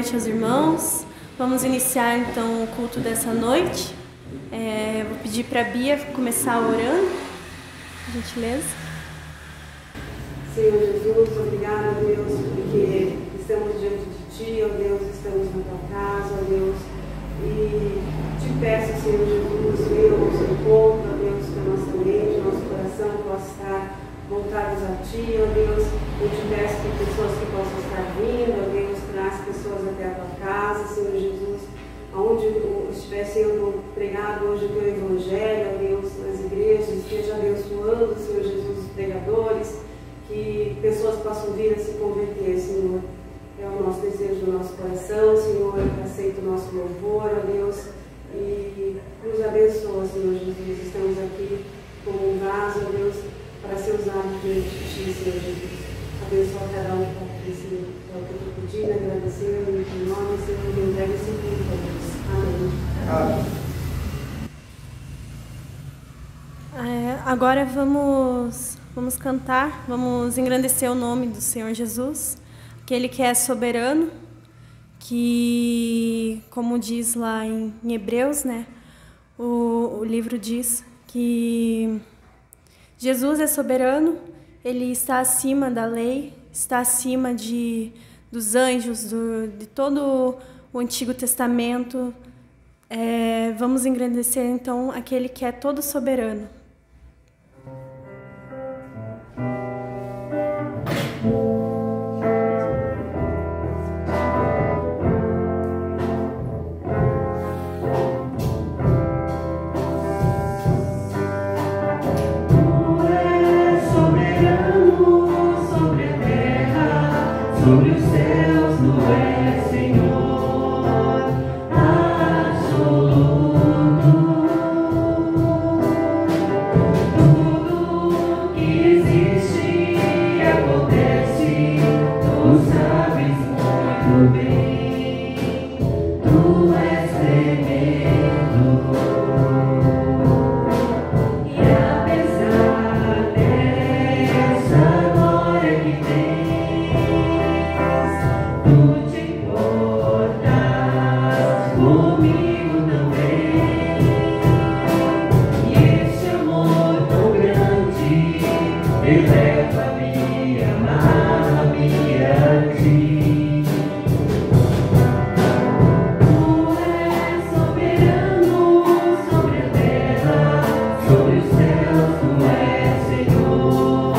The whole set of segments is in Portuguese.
noite aos irmãos. Vamos iniciar então o culto dessa noite. Vou pedir para a Bia começar orando, por gentileza. Senhor Jesus, obrigada, Deus, porque estamos diante de Ti, ó Deus, estamos na Tua casa, ó Deus, e Te peço, Senhor Jesus, venha ao nosso encontro, ó Deus, que a nossa mente, o nosso coração possa estar voltados a Ti, ó Deus. Eu Te peço por pessoas que possam estar vindo, ó Deus, traz pessoas até a Tua casa, Senhor Jesus, aonde estiver sendo pregado hoje o Teu Evangelho, ó Deus, nas igrejas, esteja abençoando, Senhor Jesus, os pregadores, que pessoas possam vir a se converter, Senhor. É o nosso desejo do nosso coração, Senhor, aceita o nosso louvor, ó Deus, e nos abençoa, Senhor Jesus. Estamos aqui como um vaso, ó Deus, para ser usado diante de Ti, Senhor Jesus. Abençoa cada um que está aqui, Senhor. É o que eu estou pedindo, agradecendo, em teu nome, Senhor, e entrega esse culto, ó Deus. Amém. Agora vamos cantar, vamos engrandecer o nome do Senhor Jesus, aquele que é soberano, que, como diz lá em Hebreus, né, o livro diz que Jesus é soberano, Ele está acima da lei, está acima dos anjos, de todo o Antigo Testamento. Vamos engrandecer, então, aquele que é todo soberano. Sobre os céus tu és Senhor absoluto. Tudo que existe e acontece, tu sabes muito bem. Tu és tremendo. E apesar dessa glória que tem, tu te importas comigo também. E esse amor tão grande eleva-me, amar-me a Ti. Tu és soberano sobre a terra, sobre os céus, tu és Senhor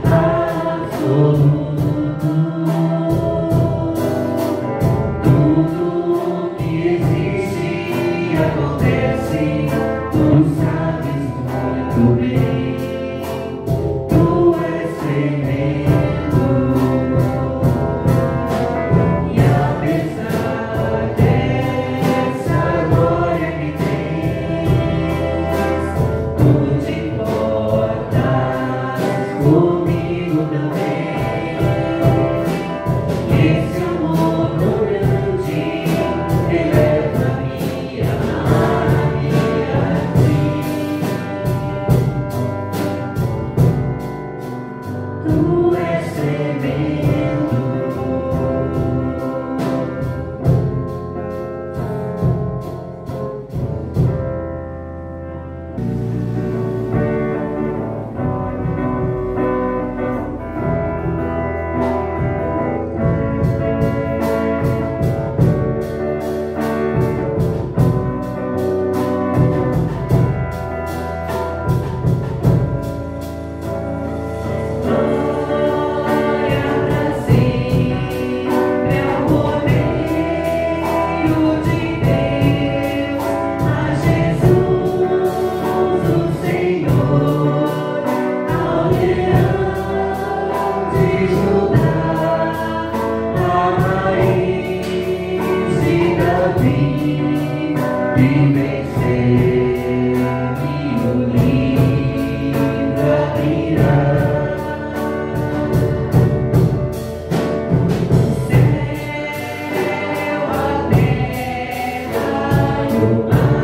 absoluto. Tudo que existe e acontece, tu sabes muito bem. Tu és tremendo. E apesar dessa glória que tens, tu te importas comigo também. Esse amor tão grande eleva-me, amar-me a Ti. Tu és tremendo. Glória pra sempre ao Cordeiro de Deus, a Jesus o Senhor, ao Leão de Judá, a raiz de Davi, que venceu e o livro abrirá. Céu, a terra e o mar,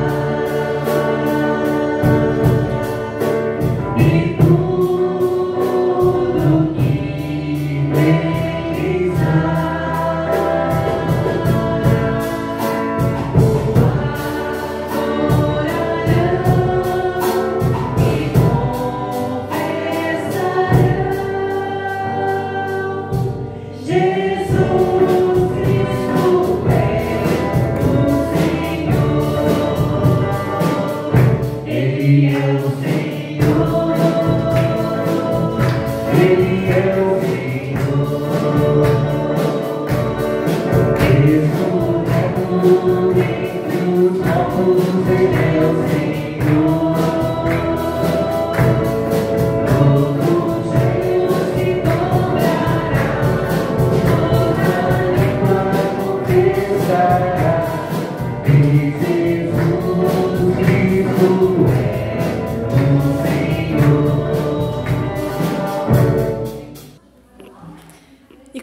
e tudo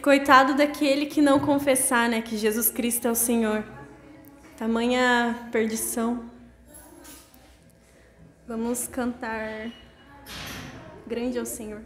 coitado daquele que não confessar, né, que Jesus Cristo é o Senhor. Tamanha perdição. Vamos cantar Grande é o Senhor.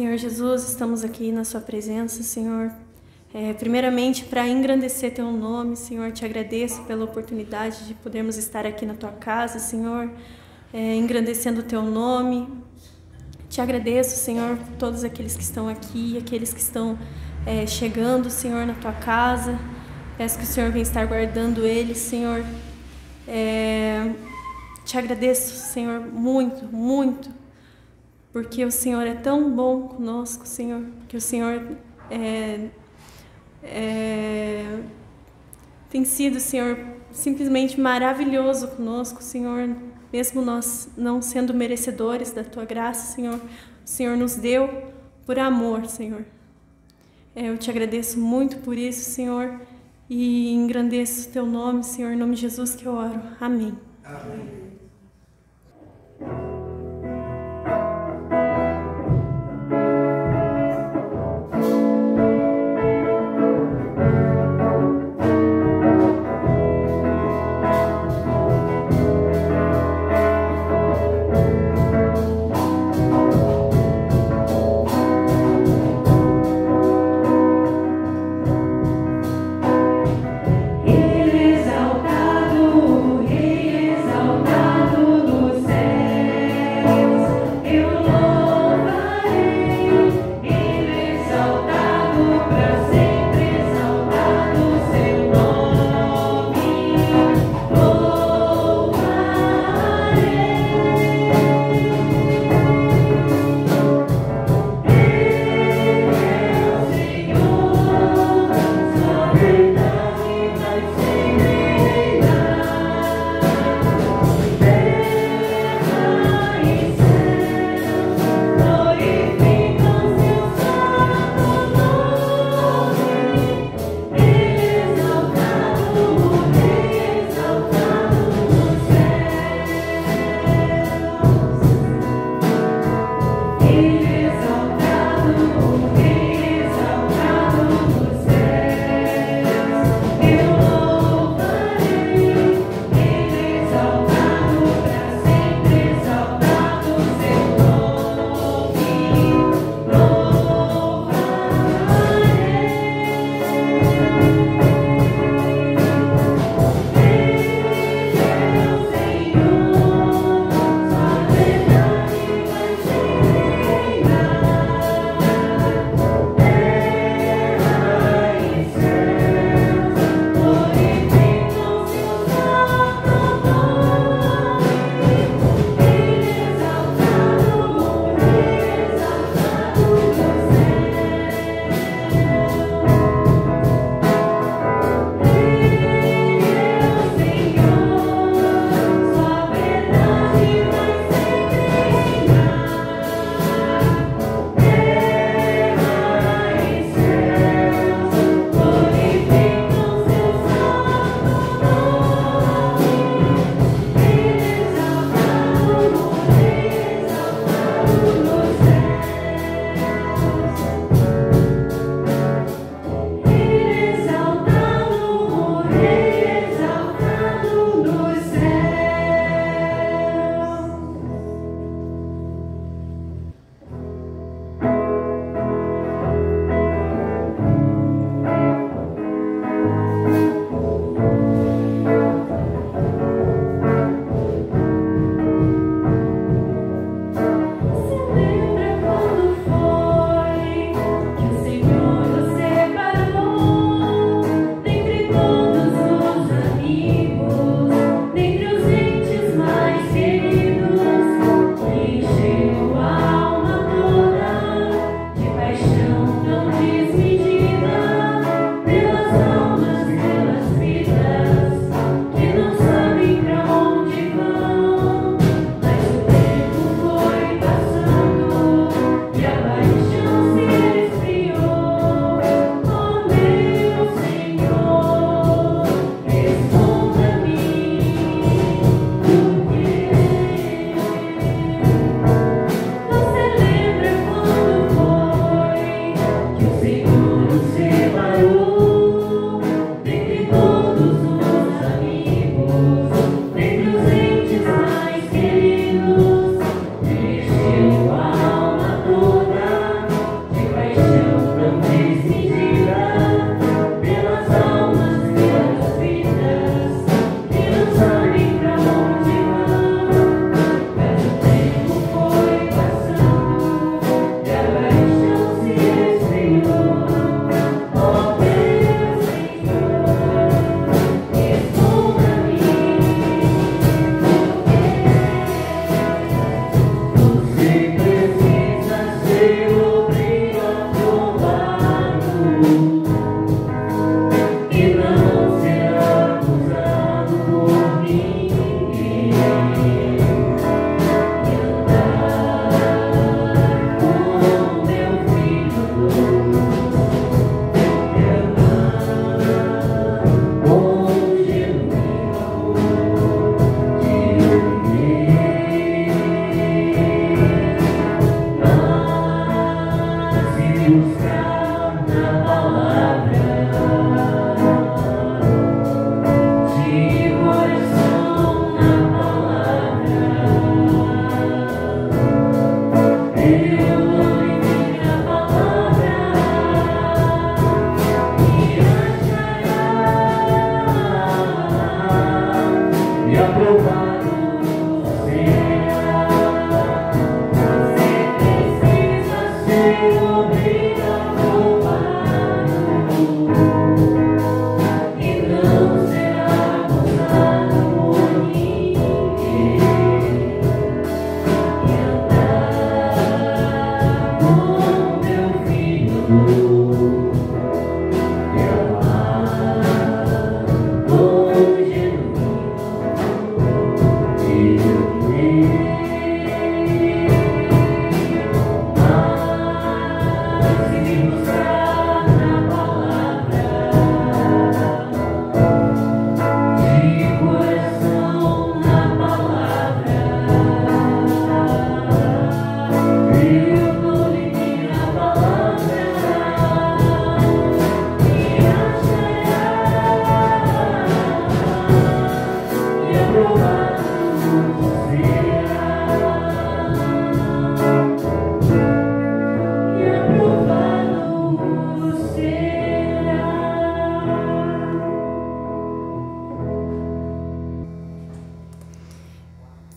Senhor Jesus, estamos aqui na sua presença, Senhor. Primeiramente, para engrandecer teu nome, Senhor, te agradeço pela oportunidade de podermos estar aqui na tua casa, Senhor, engrandecendo o teu nome. Te agradeço, Senhor, por todos aqueles que estão aqui, aqueles que estão chegando, Senhor, na tua casa. Peço que o Senhor venha estar guardando eles, Senhor. Te agradeço, Senhor, muito, muito, porque o Senhor é tão bom conosco, Senhor, que o Senhor tem sido, Senhor, simplesmente maravilhoso conosco, Senhor, mesmo nós não sendo merecedores da tua graça, Senhor, o Senhor nos deu por amor, Senhor. Eu te agradeço muito por isso, Senhor, e engrandeço o teu nome, Senhor, em nome de Jesus que eu oro. Amém. Amém.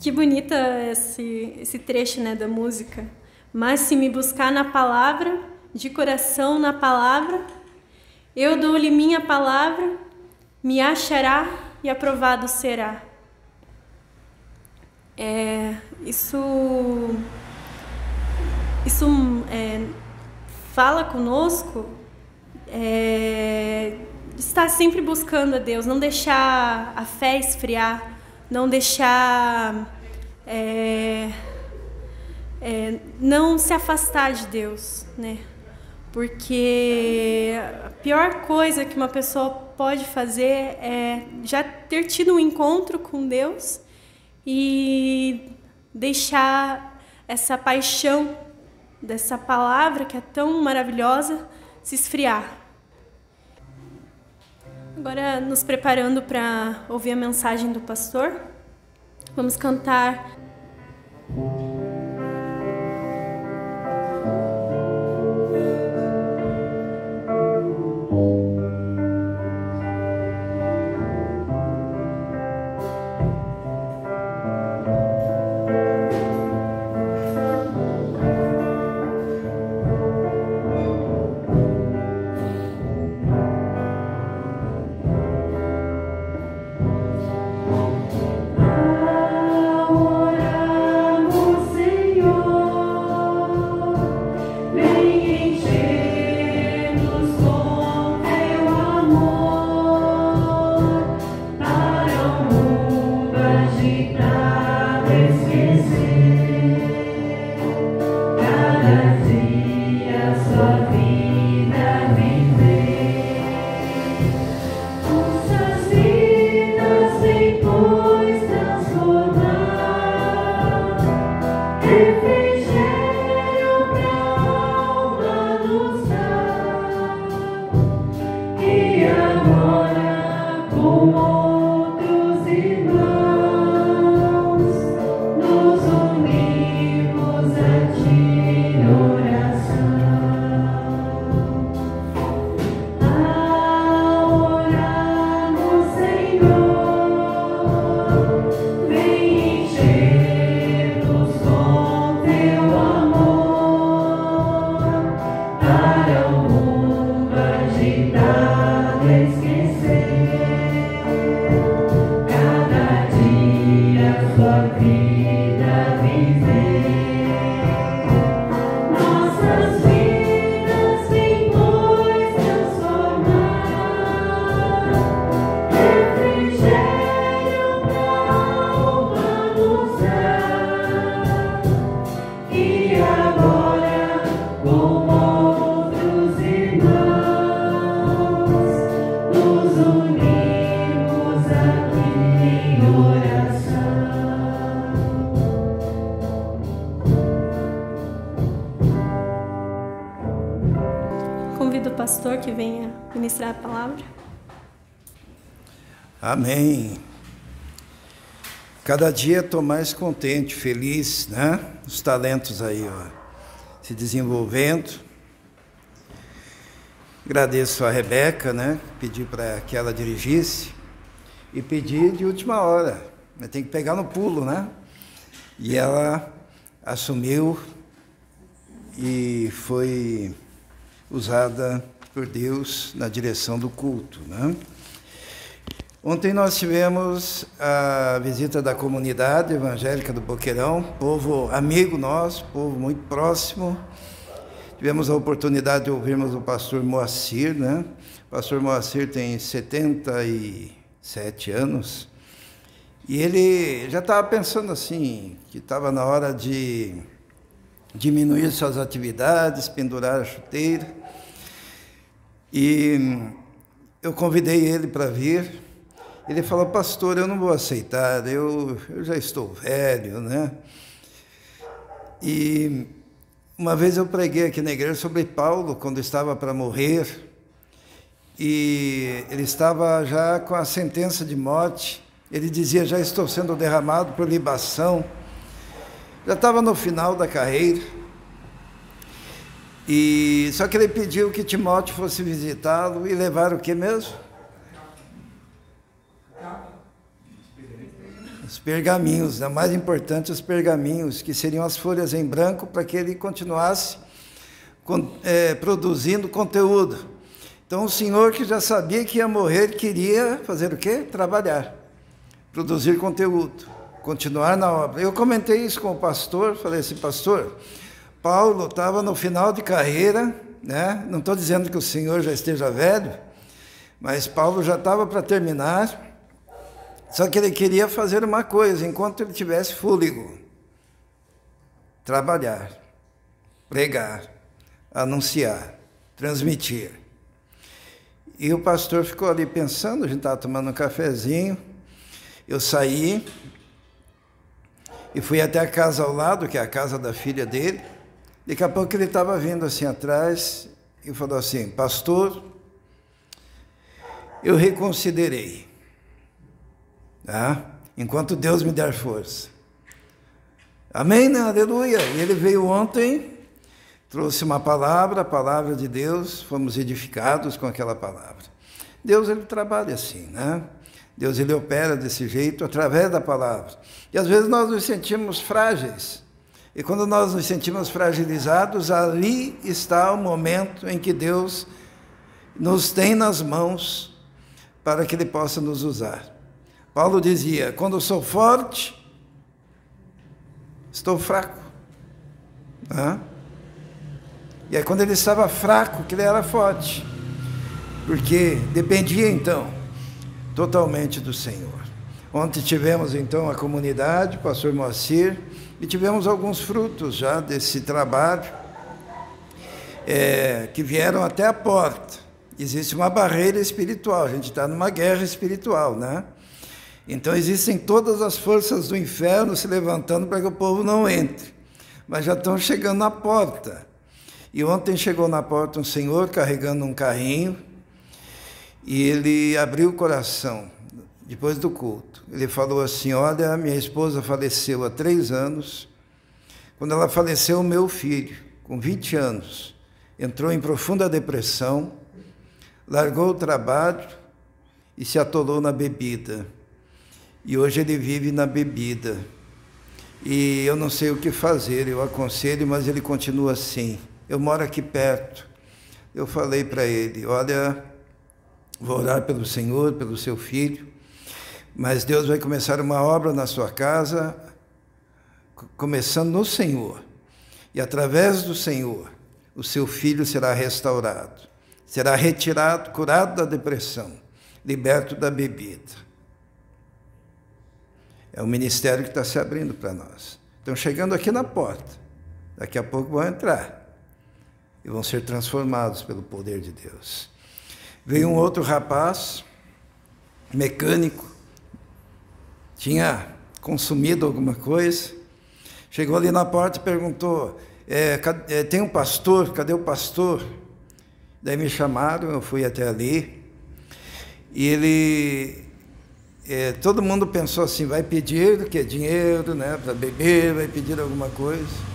Que bonita esse trecho, né, da música. Mas se me buscar na palavra, de coração na palavra, eu dou-lhe minha palavra, me achará e aprovado será. Isso fala conosco, estar sempre buscando a Deus, não deixar a fé esfriar, não deixar, não se afastar de Deus, né? Porque a pior coisa que uma pessoa pode fazer é já ter tido um encontro com Deus e deixar essa paixão dessa palavra que é tão maravilhosa se esfriar. Agora, nos preparando para ouvir a mensagem do pastor, vamos cantar. Convido o pastor que venha ministrar a palavra. Amém. Cada dia estou mais contente, feliz, né? Os talentos aí, ó, se desenvolvendo. Agradeço a Rebeca, né? Pedi para que ela dirigisse e pedi de última hora. Tem que pegar no pulo, né? E ela assumiu e foi usada por Deus na direção do culto, né? Ontem nós tivemos a visita da comunidade evangélica do Boqueirão, povo amigo nosso, povo muito próximo. Tivemos a oportunidade de ouvirmos o pastor Moacir, né? O pastor Moacir tem 77 anos e ele já estava pensando assim, que estava na hora de diminuir suas atividades, pendurar a chuteira. E eu convidei ele para vir. Ele falou: pastor, eu não vou aceitar, eu já estou velho, né? E uma vez eu preguei aqui na igreja sobre Paulo, quando estava para morrer, e ele estava já com a sentença de morte. Ele dizia: já estou sendo derramado por libação. Já estava no final da carreira. E só que ele pediu que Timóteo fosse visitá-lo e levar o que mesmo? os pergaminhos, né? Mais importante, os pergaminhos, que seriam as folhas em branco, para que ele continuasse produzindo conteúdo. Então, o senhor que já sabia que ia morrer, queria fazer o quê? Trabalhar, produzir conteúdo, continuar na obra. Eu comentei isso com o pastor, falei assim, pastor, Paulo estava no final de carreira, né? Não estou dizendo que o senhor já esteja velho, mas Paulo já estava para terminar, só que ele queria fazer uma coisa, enquanto ele tivesse fôlego, trabalhar, pregar, anunciar, transmitir. E o pastor ficou ali pensando, a gente estava tomando um cafezinho, eu saí e fui até a casa ao lado, que é a casa da filha dele. Daqui a pouco ele estava vindo assim atrás e falou assim, pastor, eu reconsiderei, tá? Enquanto Deus me der força. Amém, né? Aleluia. E ele veio ontem, trouxe uma palavra, a palavra de Deus, fomos edificados com aquela palavra. Deus, ele trabalha assim, né? Deus, ele opera desse jeito, através da palavra. E às vezes nós nos sentimos frágeis. E quando nós nos sentimos fragilizados, ali está o momento em que Deus nos tem nas mãos para que ele possa nos usar. Paulo dizia, quando eu sou forte, estou fraco. E aí quando ele estava fraco, que ele era forte. Porque dependia então totalmente do Senhor. Ontem tivemos então a comunidade, o pastor Moacir, e tivemos alguns frutos já desse trabalho, que vieram até a porta. Existe uma barreira espiritual, a gente está numa guerra espiritual, né? Então existem todas as forças do inferno se levantando para que o povo não entre, mas já estão chegando na porta. E ontem chegou na porta um senhor carregando um carrinho, e ele abriu o coração, depois do culto. Ele falou assim, olha, minha esposa faleceu há 3 anos. Quando ela faleceu, o meu filho, com 20 anos, entrou em profunda depressão, largou o trabalho e se atolou na bebida. E hoje ele vive na bebida. E eu não sei o que fazer, eu aconselho, mas ele continua assim. Eu moro aqui perto. Eu falei para ele, olha, vou orar pelo Senhor, pelo seu filho, mas Deus vai começar uma obra na sua casa, começando no Senhor. E através do Senhor, o seu filho será restaurado, será retirado, curado da depressão, liberto da bebida. É o ministério que está se abrindo para nós. Estão chegando aqui na porta, daqui a pouco vão entrar e vão ser transformados pelo poder de Deus. Veio um outro rapaz, mecânico, tinha consumido alguma coisa, chegou ali na porta e perguntou, tem um pastor, cadê o pastor? Daí me chamaram, eu fui até ali, e ele, todo mundo pensou assim, vai pedir o quê? Dinheiro, né, para beber, vai pedir alguma coisa.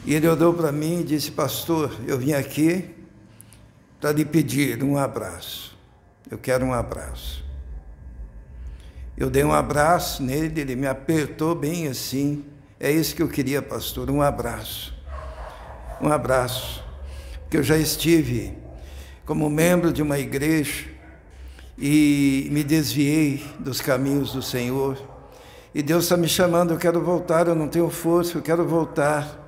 E ele olhou para mim e disse, pastor, eu vim aqui para lhe pedir um abraço. Eu quero um abraço. Eu dei um abraço nele, ele me apertou bem assim. É isso que eu queria, pastor, um abraço. Um abraço. Porque eu já estive como membro de uma igreja e me desviei dos caminhos do Senhor. E Deus está me chamando, eu quero voltar, eu não tenho força, eu quero voltar.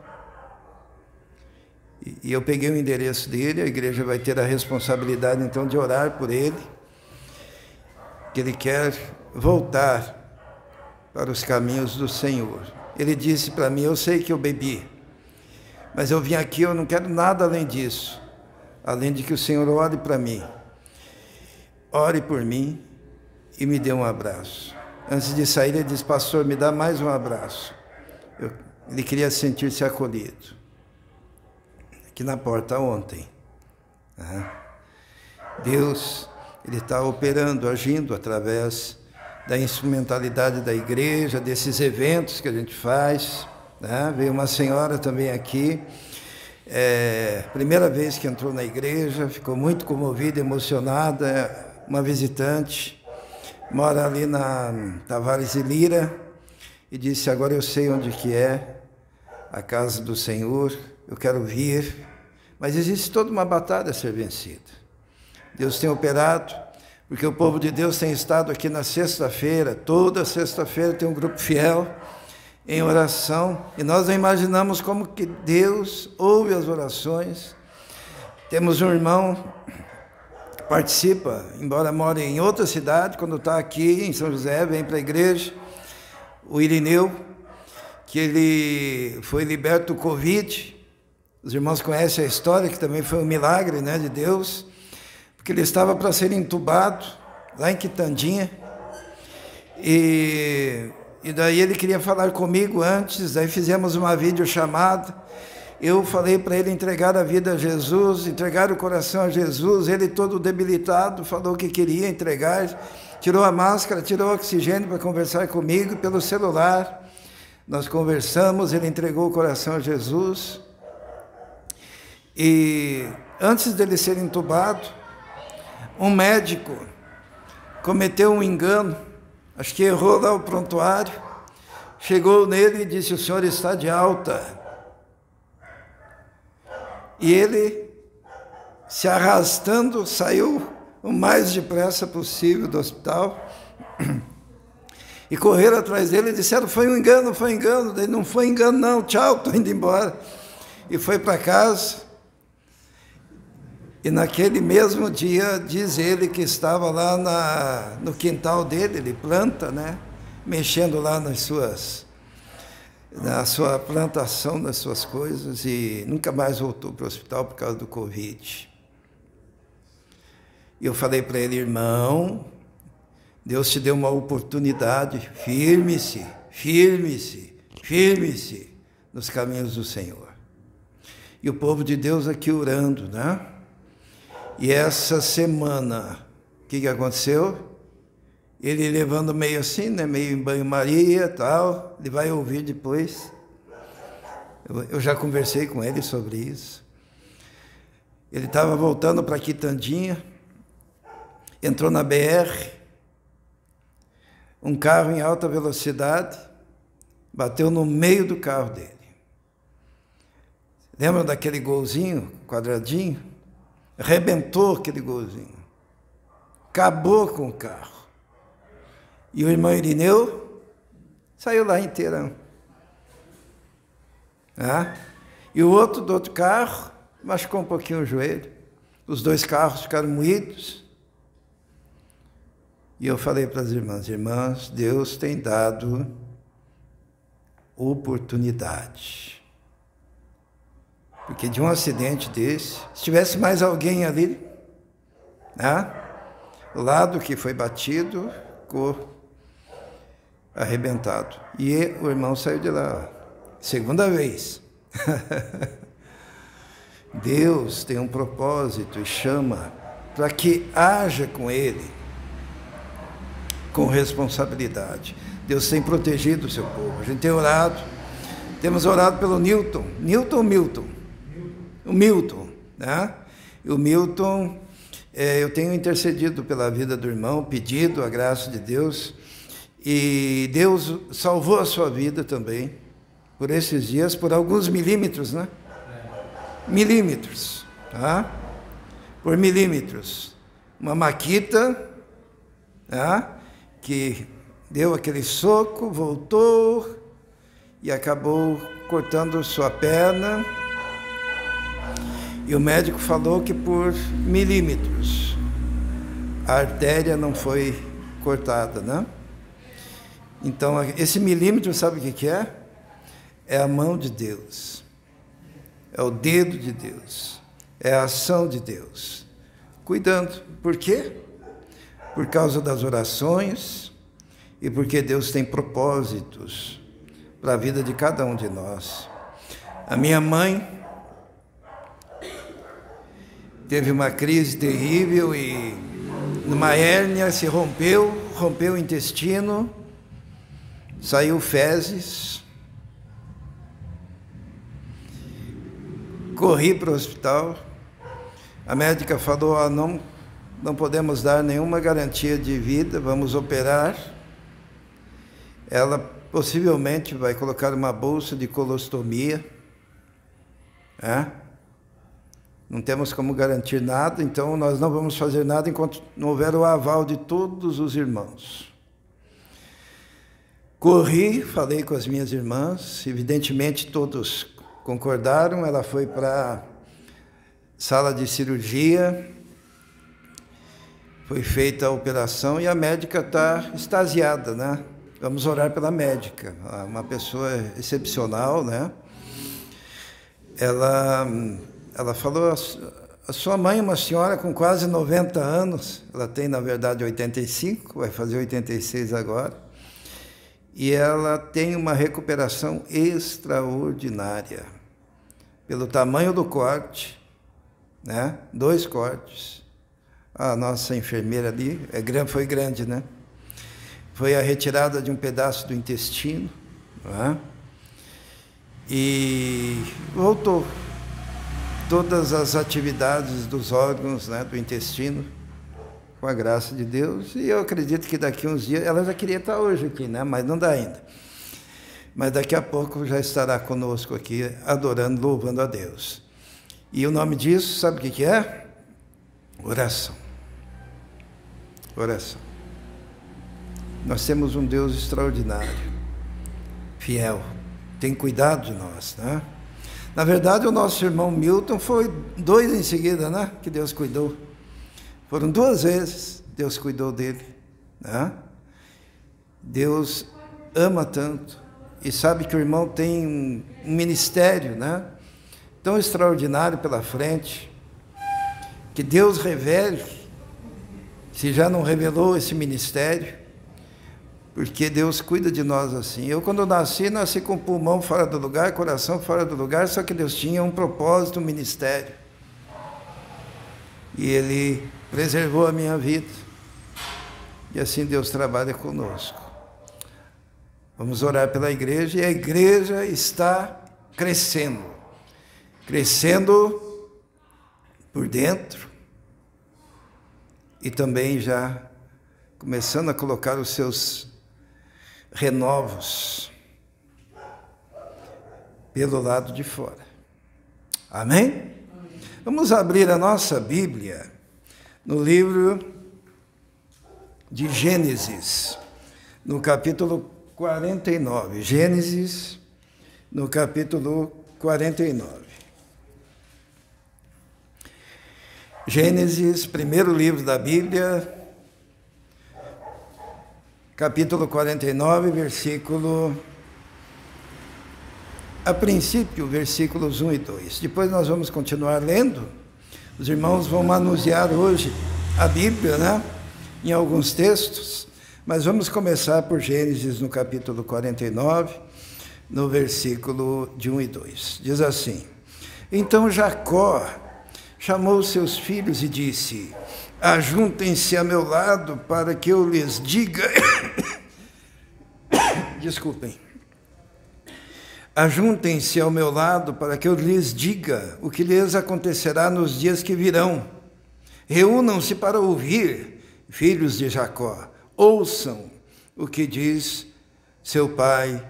E eu peguei o endereço dele, a igreja vai ter a responsabilidade então de orar por ele, que ele quer voltar para os caminhos do Senhor. Ele disse para mim, eu sei que eu bebi, mas eu vim aqui, eu não quero nada além disso, além de que o Senhor ore para mim, ore por mim e me dê um abraço. Antes de sair, ele disse, pastor, me dá mais um abraço. Ele queria sentir-se acolhido. Aqui na porta ontem. Deus, ele está operando, agindo através da instrumentalidade da igreja, desses eventos que a gente faz. Veio uma senhora também aqui, primeira vez que entrou na igreja, ficou muito comovida, emocionada, uma visitante, mora ali na Tavares e Lira, e disse, agora eu sei onde que é a casa do Senhor, eu quero vir, mas existe toda uma batalha a ser vencida. Deus tem operado, porque o povo de Deus tem estado aqui na sexta-feira, toda sexta-feira tem um grupo fiel em oração, e nós não imaginamos como que Deus ouve as orações. Temos um irmão que participa, embora more em outra cidade, quando está aqui em São José, vem para a igreja, o Irineu, que ele foi liberto do Covid. Os irmãos conhecem a história, que também foi um milagre, né, de Deus, porque ele estava para ser entubado lá em Quitandinha, e daí ele queria falar comigo antes, daí fizemos uma videochamada, eu falei para ele entregar a vida a Jesus, entregar o coração a Jesus, ele todo debilitado, falou que queria entregar, tirou a máscara, tirou o oxigênio para conversar comigo pelo celular, nós conversamos, ele entregou o coração a Jesus, e antes dele ser entubado, um médico cometeu um engano, acho que errou lá o prontuário, chegou nele e disse, o senhor está de alta. E ele, se arrastando, saiu o mais depressa possível do hospital, e correram atrás dele e disseram, foi um engano, foi um engano. Ele, não foi engano não, tchau, estou indo embora. E foi para casa. E naquele mesmo dia, diz ele que estava lá no quintal dele, ele planta, né? Mexendo lá na sua plantação, nas suas coisas, e nunca mais voltou para o hospital por causa do Covid. E eu falei para ele, irmão, Deus te deu uma oportunidade, firme-se, firme-se, firme-se nos caminhos do Senhor. E o povo de Deus aqui orando, né? E essa semana, o que aconteceu? Ele levando meio assim, né, meio em banho-maria e tal, ele vai ouvir depois. Eu já conversei com ele sobre isso. Ele estava voltando para Quitandinha, entrou na BR, um carro em alta velocidade, bateu no meio do carro dele. Lembra daquele golzinho, quadradinho? Arrebentou aquele golzinho, acabou com o carro. E o irmão Irineu saiu lá inteirão. E o outro do outro carro machucou um pouquinho o joelho. Os dois carros ficaram moídos. E eu falei para as irmãs, Deus tem dado oportunidade. Porque de um acidente desse, se tivesse mais alguém ali, o lado que foi batido ficou arrebentado. E o irmão saiu de lá, segunda vez. Deus tem um propósito e chama para que haja com ele, com responsabilidade. Deus tem protegido o seu povo. A gente tem orado, temos orado pelo Milton. O Milton, né? E o Milton, eu tenho intercedido pela vida do irmão, pedido a graça de Deus, e Deus salvou a sua vida também, por esses dias, por alguns milímetros, né? Milímetros, tá? Por milímetros. Uma maquita, tá? Que deu aquele soco, voltou e acabou cortando sua perna. E o médico falou que por milímetros a artéria não foi cortada, né? Então, esse milímetro, sabe o que é? É a mão de Deus, é o dedo de Deus, é a ação de Deus, cuidando. Por quê? Por causa das orações e porque Deus tem propósitos para a vida de cada um de nós. A minha mãe teve uma crise terrível e numa hérnia se rompeu o intestino, saiu fezes, corri para o hospital, a médica falou, não podemos dar nenhuma garantia de vida, vamos operar. Ela possivelmente vai colocar uma bolsa de colostomia. Não temos como garantir nada, então nós não vamos fazer nada enquanto não houver o aval de todos os irmãos. Corri, falei com as minhas irmãs, evidentemente todos concordaram, ela foi para a sala de cirurgia, foi feita a operação e a médica está extasiada, né? Vamos orar pela médica, uma pessoa excepcional, né? Ela falou, a sua mãe é uma senhora com quase 90 anos, ela tem, na verdade, 85, vai fazer 86 agora, e ela tem uma recuperação extraordinária, pelo tamanho do corte, né? 2 cortes. A nossa enfermeira ali, foi grande, né? Foi a retirada de um pedaço do intestino, né? E voltou. Todas as atividades dos órgãos, né, do intestino, com a graça de Deus, e eu acredito que daqui uns dias, ela já queria estar hoje aqui, né, mas não dá ainda. Mas daqui a pouco já estará conosco aqui, adorando, louvando a Deus. E o nome disso, sabe o que é? Oração. Oração. Nós temos um Deus extraordinário, fiel, tem cuidado de nós, né? Na verdade, o nosso irmão Milton foi 2 em seguida, né? Que Deus cuidou. Foram 2 vezes Deus cuidou dele, né? Deus ama tanto e sabe que o irmão tem um ministério, né? Tão extraordinário pela frente, que Deus revele, se já não revelou esse ministério, porque Deus cuida de nós assim. Eu, quando nasci com o pulmão fora do lugar, coração fora do lugar, só que Deus tinha um propósito, um ministério. E Ele preservou a minha vida. E assim Deus trabalha conosco. Vamos orar pela igreja, e a igreja está crescendo. Crescendo por dentro, e também já começando a colocar os seus renovos pelo lado de fora. Amém? Vamos abrir a nossa Bíblia no livro de Gênesis, no capítulo 49. Gênesis, no capítulo 49. Gênesis, primeiro livro da Bíblia, capítulo 49, versículo... A princípio, versículos 1 e 2. Depois nós vamos continuar lendo. Os irmãos vão manusear hoje a Bíblia, né? Em alguns textos. Mas vamos começar por Gênesis, no capítulo 49, no versículo de 1 e 2. Diz assim: Então Jacó chamou seus filhos e disse: Ajuntem-se a meu lado para que eu lhes diga... Desculpem. Ajuntem-se ao meu lado para que eu lhes diga o que lhes acontecerá nos dias que virão. Reúnam-se para ouvir, filhos de Jacó. Ouçam o que diz seu pai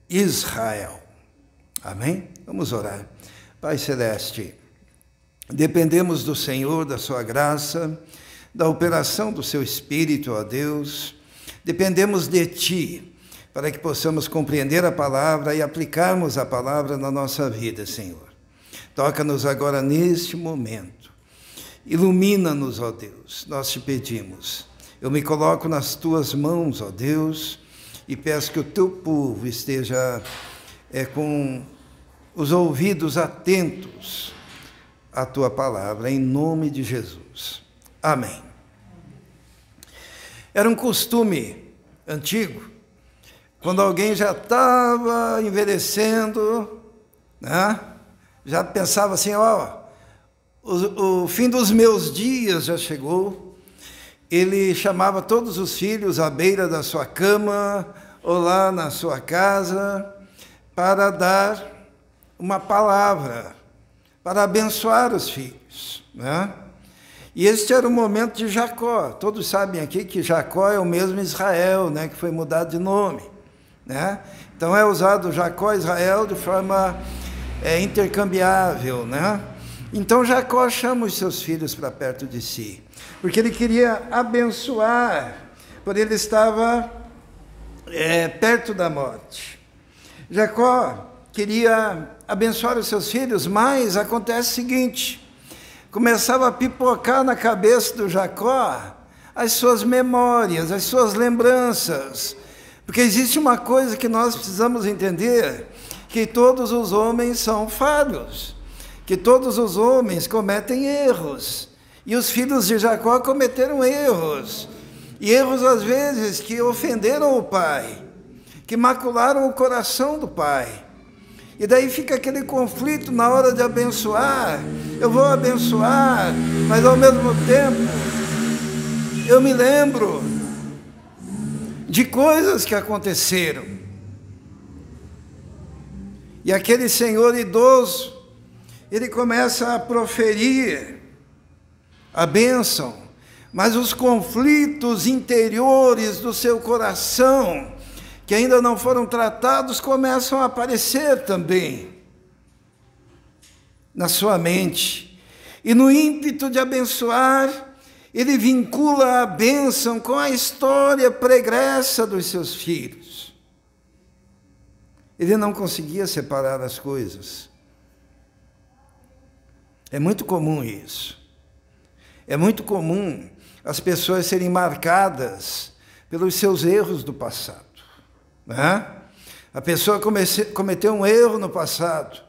Israel. Amém? Vamos orar. Pai Celeste, dependemos do Senhor, da sua graça, da operação do seu Espírito, ó Deus. Dependemos de Ti, para que possamos compreender a palavra e aplicarmos a palavra na nossa vida, Senhor. Toca-nos agora neste momento. Ilumina-nos, ó Deus, nós te pedimos. Eu me coloco nas Tuas mãos, ó Deus, e peço que o Teu povo esteja com os ouvidos atentos à Tua palavra, em nome de Jesus. Amém. Era um costume antigo, quando alguém já estava envelhecendo, né? Já pensava assim, o fim dos meus dias já chegou, ele chamava todos os filhos à beira da sua cama, ou lá na sua casa, para dar uma palavra, para abençoar os filhos, né? E este era o momento de Jacó. Todos sabem aqui que Jacó é o mesmo Israel, né, que foi mudado de nome, né? Então é usado Jacó e Israel de forma intercambiável, né? Então Jacó chama os seus filhos para perto de si, porque ele queria abençoar, porque ele estava perto da morte. Jacó queria abençoar os seus filhos, mas acontece o seguinte: começava a pipocar na cabeça do Jacó as suas memórias, as suas lembranças, porque existe uma coisa que nós precisamos entender, que todos os homens são falhos, que todos os homens cometem erros, e os filhos de Jacó cometeram erros, e erros às vezes que ofenderam o pai, que macularam o coração do pai. E daí fica aquele conflito na hora de abençoar. Eu vou abençoar, mas ao mesmo tempo eu me lembro de coisas que aconteceram. E aquele senhor idoso, ele começa a proferir a bênção, mas os conflitos interiores do seu coração, que ainda não foram tratados, começam a aparecer também na sua mente. E no ímpeto de abençoar, ele vincula a bênção com a história pregressa dos seus filhos. Ele não conseguia separar as coisas. É muito comum isso. É muito comum as pessoas serem marcadas pelos seus erros do passado, né? A pessoa cometeu um erro no passado,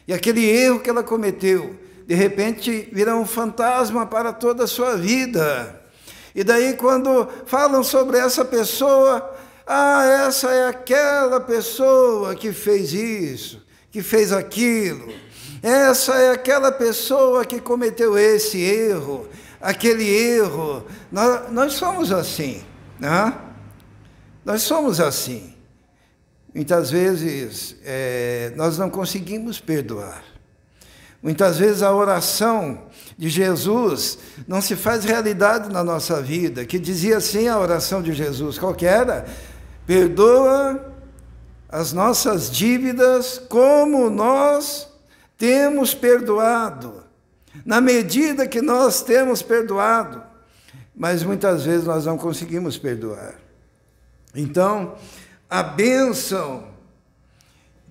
e aquele erro que ela cometeu, de repente, vira um fantasma para toda a sua vida. E daí, quando falam sobre essa pessoa, essa é aquela pessoa que fez isso, que fez aquilo. Essa é aquela pessoa que cometeu esse erro, aquele erro. Nós somos assim, né? Nós somos assim. Muitas vezes nós não conseguimos perdoar. Muitas vezes a oração de Jesus não se faz realidade na nossa vida, que dizia assim a oração de Jesus, qual que era? Perdoa as nossas dívidas como nós temos perdoado, na medida que nós temos perdoado, mas muitas vezes nós não conseguimos perdoar. Então, a bênção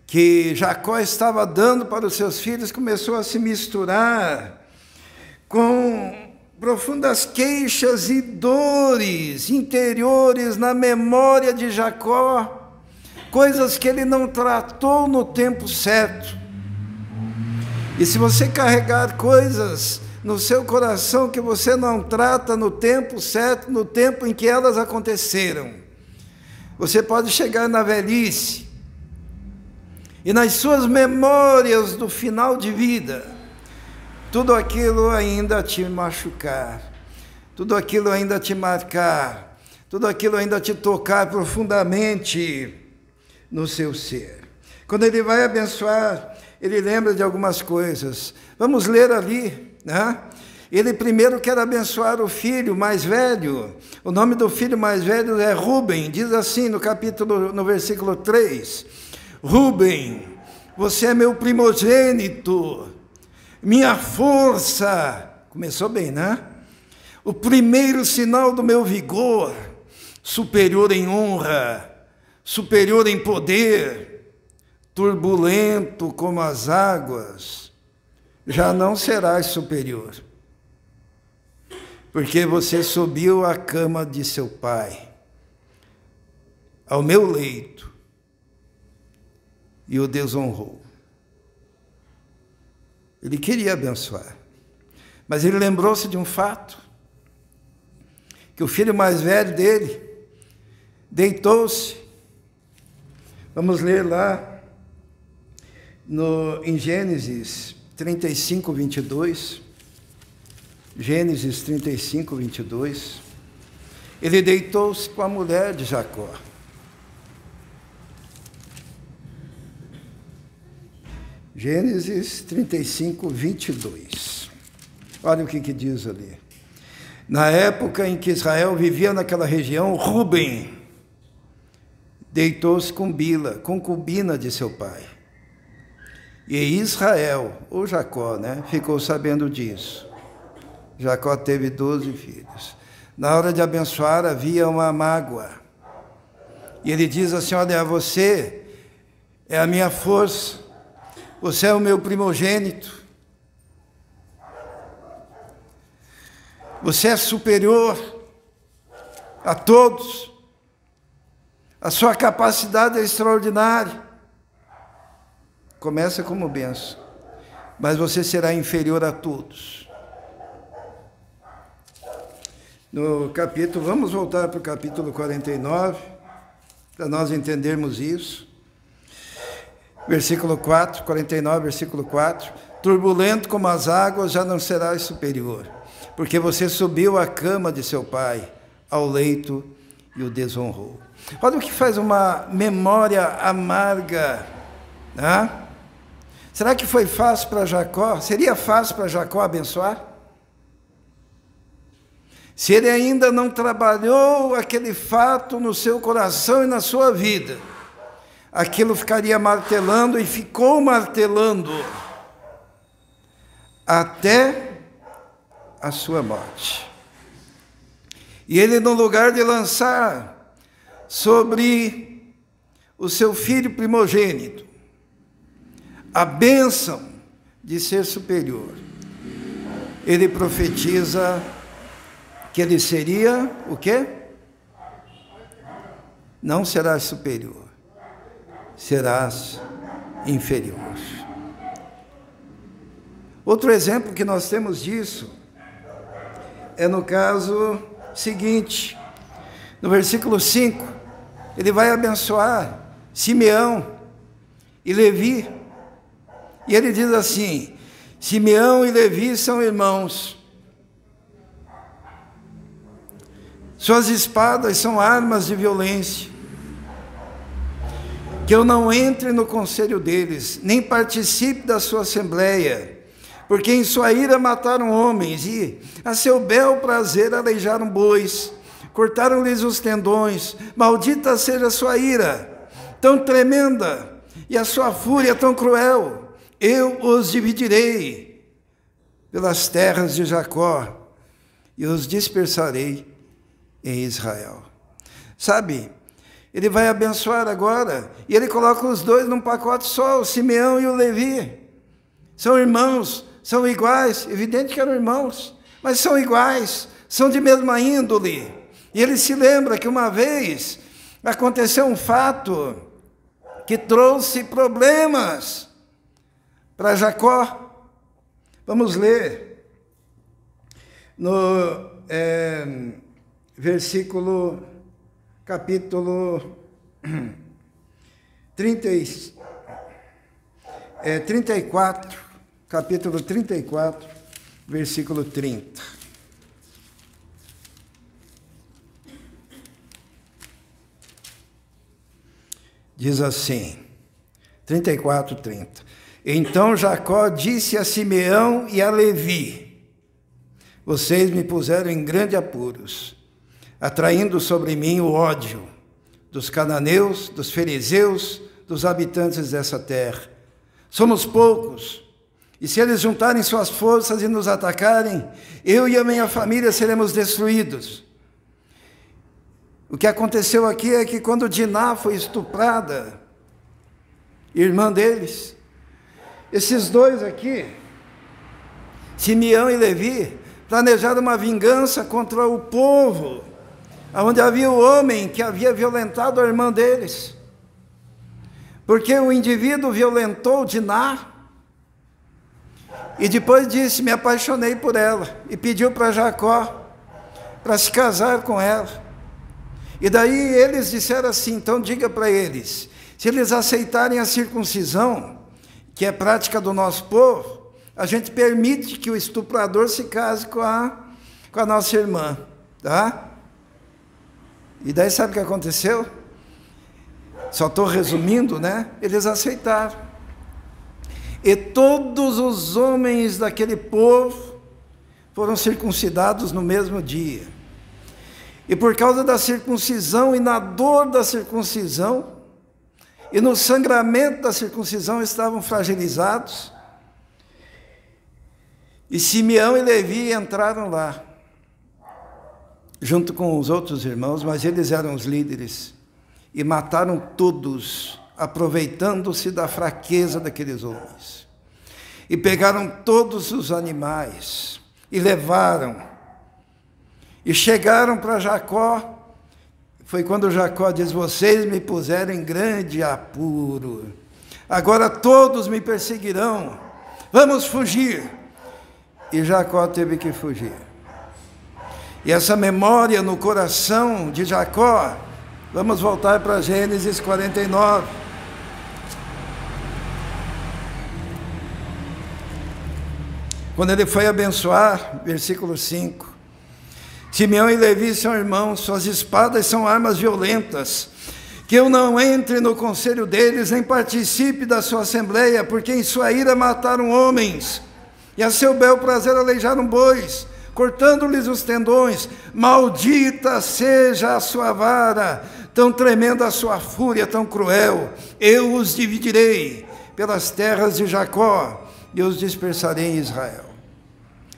que Jacó estava dando para os seus filhos começou a se misturar com profundas queixas e dores interiores na memória de Jacó, coisas que ele não tratou no tempo certo. E se você carregar coisas no seu coração que você não trata no tempo certo, no tempo em que elas aconteceram, você pode chegar na velhice e nas suas memórias do final de vida, tudo aquilo ainda te machucar, tudo aquilo ainda te marcar, tudo aquilo ainda te tocar profundamente no seu ser. Quando ele vai abençoar, ele lembra de algumas coisas. Vamos ler ali, né? Ele primeiro quer abençoar o filho mais velho. O nome do filho mais velho é Rúben. Diz assim no versículo 3. Rúben, você é meu primogênito, minha força. Começou bem, né? O primeiro sinal do meu vigor, superior em honra, superior em poder, turbulento como as águas, já não serás superior, porque você subiu à cama de seu pai, ao meu leito, e o desonrou. Ele queria abençoar, mas ele lembrou-se de um fato, que o filho mais velho dele deitou-se. Vamos ler lá em Gênesis 35, 22, Gênesis 35, 22, ele deitou-se com a mulher de Jacó. Gênesis 35, 22. Olha o que diz ali. Na época em que Israel vivia naquela região, Rúben deitou-se com Bila, concubina de seu pai. E Israel, ou Jacó, né, ficou sabendo disso. Jacó teve 12 filhos. Na hora de abençoar, havia uma mágoa. E ele diz assim: olha, você é a minha força, você é o meu primogênito, você é superior a todos, a sua capacidade é extraordinária. Começa como bênção, mas você será inferior a todos. No capítulo, vamos voltar para o capítulo 49, para nós entendermos isso. Versículo 4, 49, versículo 4. Turbulento como as águas, já não serás superior, porque você subiu à cama de seu pai, ao leito, e o desonrou. Olha o que faz uma memória amarga, né? Será que foi fácil para Jacó? Seria fácil para Jacó abençoar? Se ele ainda não trabalhou aquele fato no seu coração e na sua vida, aquilo ficaria martelando e ficou martelando até a sua morte. E ele, no lugar de lançar sobre o seu filho primogênito a bênção de ser superior, ele profetiza que ele seria o quê? Não serás superior, serás inferior. Outro exemplo que nós temos disso é no caso seguinte, no versículo 5, ele vai abençoar Simeão e Levi, e ele diz assim: Simeão e Levi são irmãos, suas espadas são armas de violência, que eu não entre no conselho deles, nem participe da sua assembleia, porque em sua ira mataram homens, e a seu bel prazer aleijaram bois, cortaram-lhes os tendões. Maldita seja a sua ira, tão tremenda, e a sua fúria tão cruel. Eu os dividirei pelas terras de Jacó, e os dispersarei em Israel. Sabe, ele vai abençoar agora, e ele coloca os dois num pacote só, o Simeão e o Levi. São irmãos, são iguais, evidente que eram irmãos, mas são iguais, são de mesma índole. E ele se lembra que uma vez aconteceu um fato que trouxe problemas para Jacó. Vamos ler no capítulo 34, capítulo 34, versículo 30. Diz assim, 34, 30. Então Jacó disse a Simeão e a Levi: vocês me puseram em grandes apuros, atraindo sobre mim o ódio dos cananeus, dos fariseus, dos habitantes dessa terra. Somos poucos, e se eles juntarem suas forças e nos atacarem, eu e a minha família seremos destruídos. O que aconteceu aqui é que quando Diná foi estuprada, irmã deles, esses dois aqui, Simeão e Levi, planejaram uma vingança contra o povo, onde havia o homem que havia violentado a irmã deles. Porque o indivíduo violentou Diná, e depois disse: me apaixonei por ela, e pediu para Jacó para se casar com ela. E daí eles disseram assim: então diga para eles, se eles aceitarem a circuncisão, que é prática do nosso povo, a gente permite que o estuprador se case com a nossa irmã, tá? E daí sabe o que aconteceu? Só estou resumindo, né? Eles aceitaram. E todos os homens daquele povo foram circuncidados no mesmo dia. E por causa da circuncisão e na dor da circuncisão e no sangramento da circuncisão estavam fragilizados. E Simeão e Levi entraram lá, junto com os outros irmãos, mas eles eram os líderes, e mataram todos, aproveitando-se da fraqueza daqueles homens. E pegaram todos os animais, e levaram, e chegaram para Jacó. Foi quando Jacó diz: vocês me puseram em grande apuro, agora todos me perseguirão, vamos fugir. E Jacó teve que fugir. E essa memória no coração de Jacó, vamos voltar para Gênesis 49. Quando ele foi abençoar, versículo 5. Simeão e Levi são irmãos, suas espadas são armas violentas. Que eu não entre no conselho deles, nem participe da sua assembleia, porque em sua ira mataram homens, e a seu bel prazer aleijaram bois, cortando-lhes os tendões. Maldita seja a sua vara, tão tremenda a sua fúria, tão cruel. Eu os dividirei pelas terras de Jacó, e os dispersarei em Israel.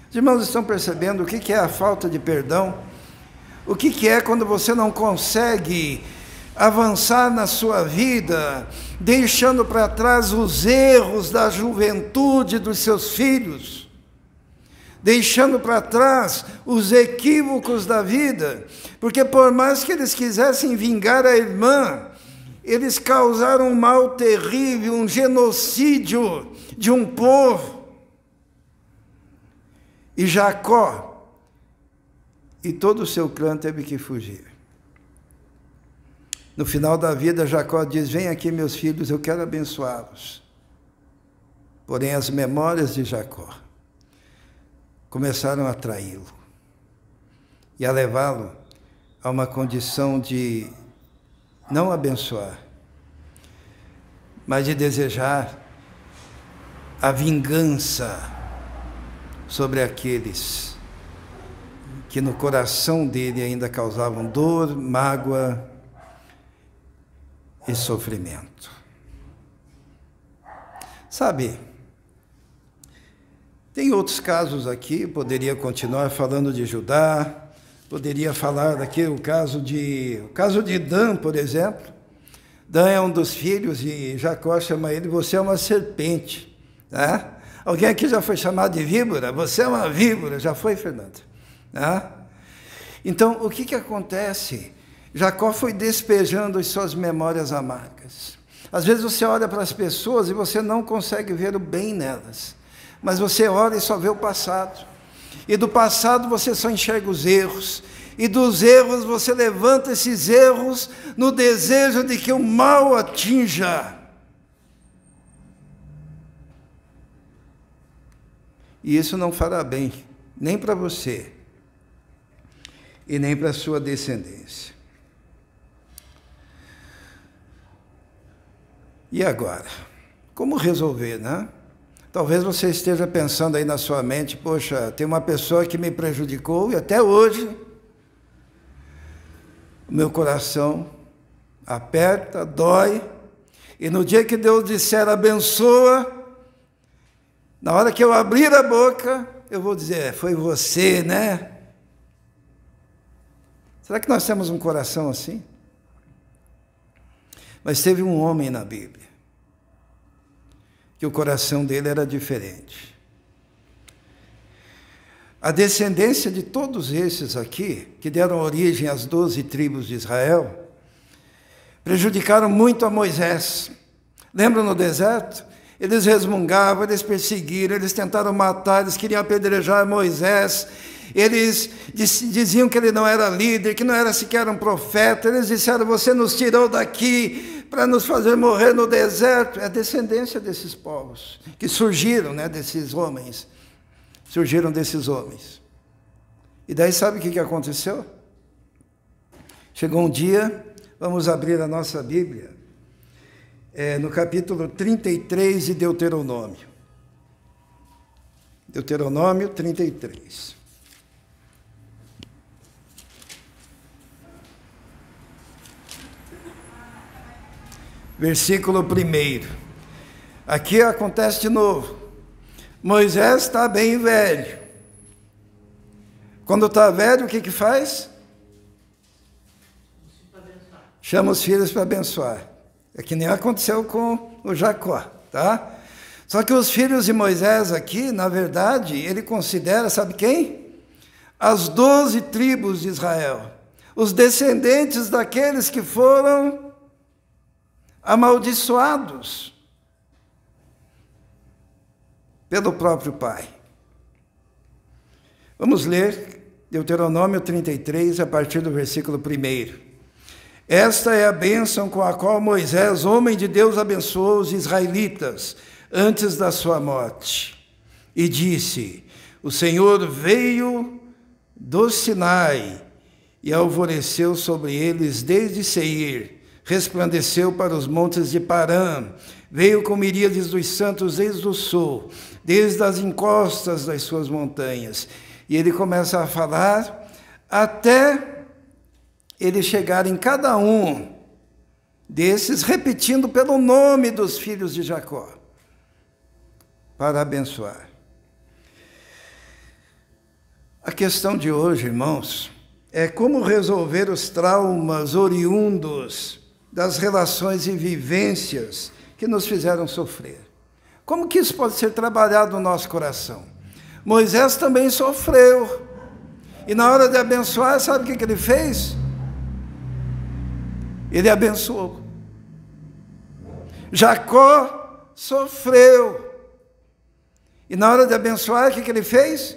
Os irmãos estão percebendo o que é a falta de perdão? O que é quando você não consegue avançar na sua vida, deixando para trás os erros da juventude dos seus filhos, deixando para trás os equívocos da vida, porque por mais que eles quisessem vingar a irmã, eles causaram um mal terrível, um genocídio de um povo. E Jacó e todo o seu clã teve que fugir. No final da vida, Jacó diz: vem aqui, meus filhos, eu quero abençoá-los. Porém, as memórias de Jacó começaram a traí-lo e a levá-lo a uma condição de não abençoar, mas de desejar a vingança sobre aqueles que no coração dele ainda causavam dor, mágoa e sofrimento. Sabe, tem outros casos aqui, poderia continuar falando de Judá, poderia falar daqui o caso de Dan, por exemplo. Dan é um dos filhos e Jacó chama ele: você é uma serpente, né? Alguém aqui já foi chamado de víbora? Você é uma víbora, já foi, Fernando? Né? Então, o que acontece? Jacó foi despejando as suas memórias amargas. Às vezes você olha para as pessoas e você não consegue ver o bem nelas, mas você olha e só vê o passado. E do passado você só enxerga os erros. E dos erros você levanta esses erros no desejo de que o mal atinja. E isso não fará bem, nem para você, e nem para a sua descendência. E agora? Como resolver, né? Talvez você esteja pensando aí na sua mente: poxa, tem uma pessoa que me prejudicou e até hoje o meu coração aperta, dói, e no dia que Deus disser abençoa, na hora que eu abrir a boca, eu vou dizer: foi você, né? Será que nós temos um coração assim? Mas teve um homem na Bíblia que o coração dele era diferente. A descendência de todos esses aqui, que deram origem às 12 tribos de Israel, prejudicaram muito a Moisés. Lembram no deserto? Eles resmungavam, eles perseguiram, eles tentaram matar, eles queriam apedrejar Moisés, eles diziam que ele não era líder, que não era sequer um profeta. Eles disseram: você nos tirou daqui para nos fazer morrer no deserto. É a descendência desses povos que surgiram, né, desses homens. Surgiram desses homens. E daí sabe o que aconteceu? Chegou um dia, vamos abrir a nossa Bíblia, no capítulo 33 de Deuteronômio. Deuteronômio 33. versículo 1. Aqui acontece de novo. Moisés está bem velho. Quando está velho, o que faz? Chama os filhos para abençoar. É que nem aconteceu com o Jacó, tá? Só que os filhos de Moisés aqui, na verdade, ele considera, sabe quem? As 12 tribos de Israel. Os descendentes daqueles que foram amaldiçoados pelo próprio pai. Vamos ler Deuteronômio 33, a partir do versículo 1. Esta é a bênção com a qual Moisés, homem de Deus, abençoou os israelitas antes da sua morte. E disse: o Senhor veio do Sinai e alvoreceu sobre eles desde Seir, resplandeceu para os montes de Parã, veio com miríades dos santos desde o sul, desde as encostas das suas montanhas. E ele começa a falar até ele chegar em cada um desses, repetindo pelo nome dos filhos de Jacó, para abençoar. A questão de hoje, irmãos, é como resolver os traumas oriundos das relações e vivências que nos fizeram sofrer. Como que isso pode ser trabalhado no nosso coração? Moisés também sofreu. E na hora de abençoar, sabe o que ele fez? Ele abençoou. Jacó sofreu. E na hora de abençoar, o que ele fez?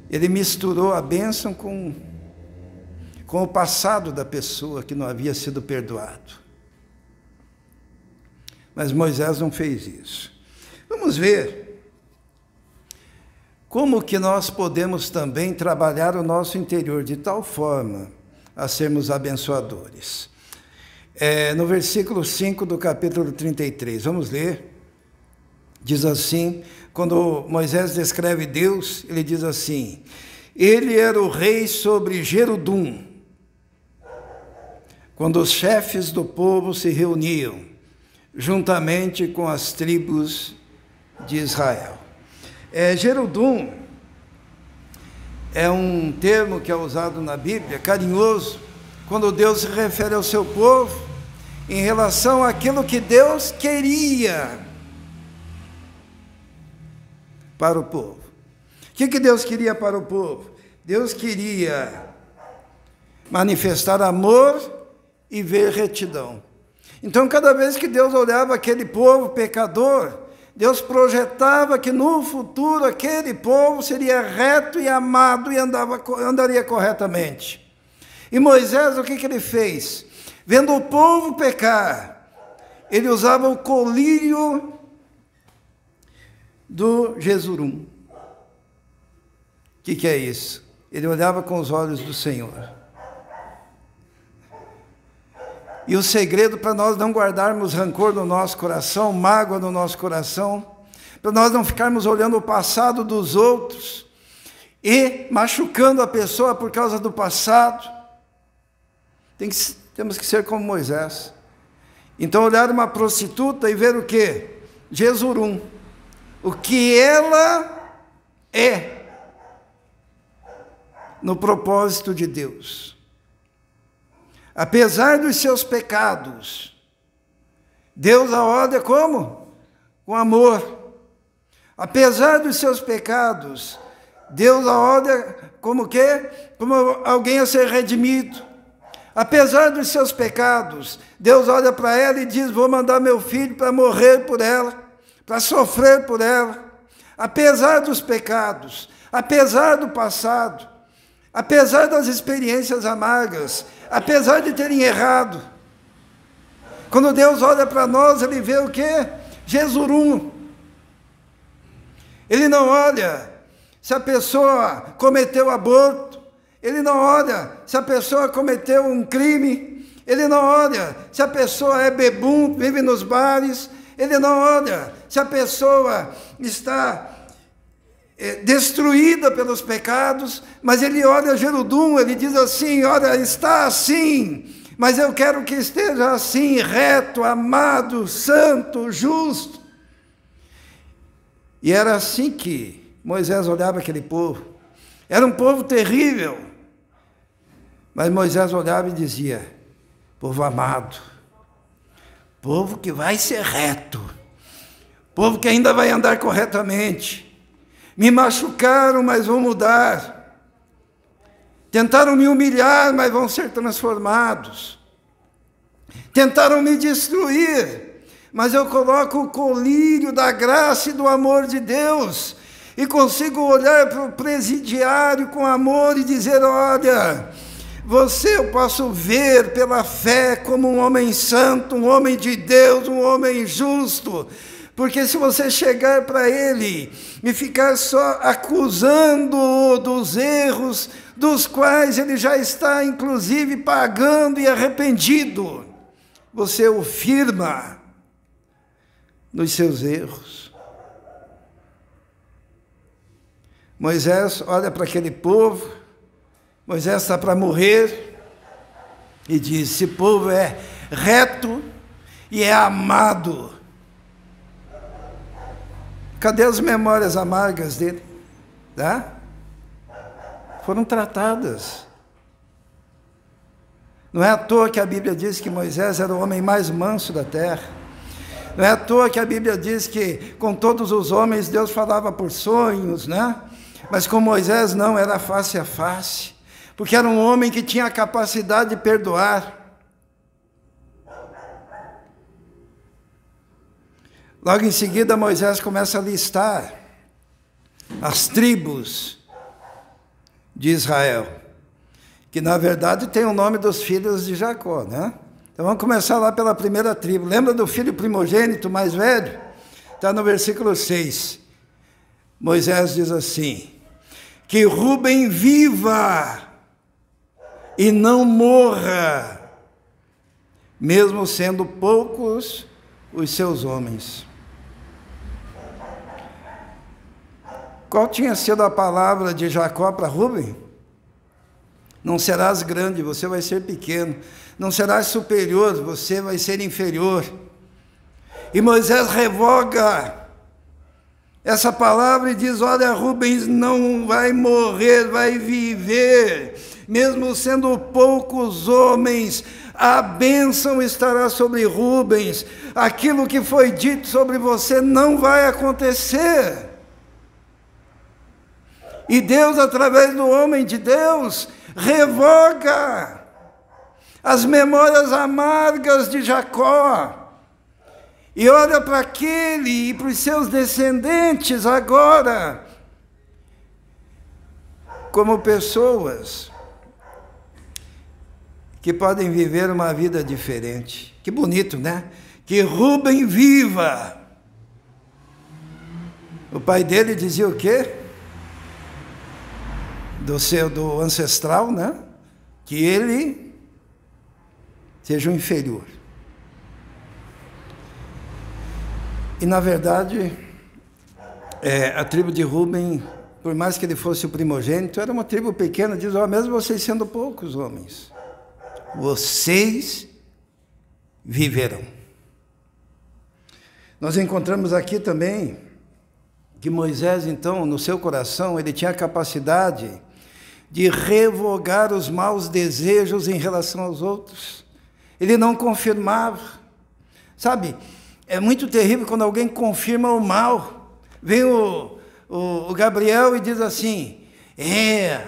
Ele misturou a bênção com o passado da pessoa que não havia sido perdoado. Mas Moisés não fez isso. Vamos ver como que nós podemos também trabalhar o nosso interior de tal forma a sermos abençoadores. No versículo 5 do capítulo 33, vamos ler. Diz assim, quando Moisés descreve Deus, ele diz assim: ele era o rei sobre Gerudum, quando os chefes do povo se reuniam, juntamente com as tribos de Israel. Gerudum é um termo que é usado na Bíblia, carinhoso, quando Deus se refere ao seu povo, em relação àquilo que Deus queria para o povo. O que Deus queria para o povo? Deus queria manifestar amor e ver retidão. Então, cada vez que Deus olhava aquele povo pecador, Deus projetava que no futuro aquele povo seria reto e amado e andaria corretamente. E Moisés, o que ele fez? Vendo o povo pecar, ele usava o colírio do Jesurum. O que é isso? Ele olhava com os olhos do Senhor. E o segredo para nós não guardarmos rancor no nosso coração, mágoa no nosso coração, para nós não ficarmos olhando o passado dos outros e machucando a pessoa por causa do passado, temos que ser como Moisés. Então olhar uma prostituta e ver o quê? Jesurum. O que ela é no propósito de Deus. Apesar dos seus pecados, Deus a olha como? Com amor. Apesar dos seus pecados, Deus a olha como o quê? Como alguém a ser redimido. Apesar dos seus pecados, Deus olha para ela e diz: vou mandar meu filho para morrer por ela, para sofrer por ela. Apesar dos pecados, apesar do passado, apesar das experiências amargas, apesar de terem errado, quando Deus olha para nós, Ele vê o quê? Jesurum. Ele não olha se a pessoa cometeu aborto, Ele não olha se a pessoa cometeu um crime, Ele não olha se a pessoa é bebum, vive nos bares, Ele não olha se a pessoa está destruída pelos pecados, mas ele olha Gerudum, ele diz assim, olha, está assim, mas eu quero que esteja assim, reto, amado, santo, justo. E era assim que Moisés olhava aquele povo. Era um povo terrível, mas Moisés olhava e dizia, povo amado, povo que vai ser reto, povo que ainda vai andar corretamente. Me machucaram, mas vão mudar. Tentaram me humilhar, mas vão ser transformados. Tentaram me destruir, mas eu coloco o colírio da graça e do amor de Deus e consigo olhar para o presidiário com amor e dizer, olha, você eu posso ver pela fé como um homem santo, um homem de Deus, um homem justo. Porque se você chegar para ele e ficar só acusando-o dos erros, dos quais ele já está, inclusive, pagando e arrependido, você o firma nos seus erros. Moisés olha para aquele povo, Moisés está para morrer, e diz, esse povo é reto e é amado. Cadê as memórias amargas dele? Tá? Foram tratadas. Não é à toa que a Bíblia diz que Moisés era o homem mais manso da terra. Não é à toa que a Bíblia diz que com todos os homens Deus falava por sonhos, né? Mas com Moisés não, era face a face. Porque era um homem que tinha a capacidade de perdoar. Logo em seguida, Moisés começa a listar as tribos de Israel, que na verdade tem o nome dos filhos de Jacó, né? Então vamos começar lá pela primeira tribo. Lembra do filho primogênito mais velho? Está no versículo 6. Moisés diz assim, que Rúben viva e não morra, mesmo sendo poucos os seus homens. Qual tinha sido a palavra de Jacó para Rúben? Não serás grande, você vai ser pequeno. Não serás superior, você vai ser inferior. E Moisés revoga essa palavra e diz, olha, Rubens não vai morrer, vai viver. Mesmo sendo poucos homens, a bênção estará sobre Rubens. Aquilo que foi dito sobre você não vai acontecer. E Deus, através do homem de Deus, revoga as memórias amargas de Jacó. E olha para aquele e para os seus descendentes agora, como pessoas que podem viver uma vida diferente. Que bonito, né? Que Rúben viva. O pai dele dizia o quê? Do ancestral, né? Que ele seja o inferior. E na verdade, a tribo de Rúben, por mais que ele fosse o primogênito, era uma tribo pequena, diz, mesmo vocês sendo poucos homens, vocês viverão. Nós encontramos aqui também que Moisés, então, no seu coração, ele tinha a capacidade de revogar os maus desejos em relação aos outros. Ele não confirmava. Sabe, é muito terrível quando alguém confirma o mal. Vem o Gabriel e diz assim,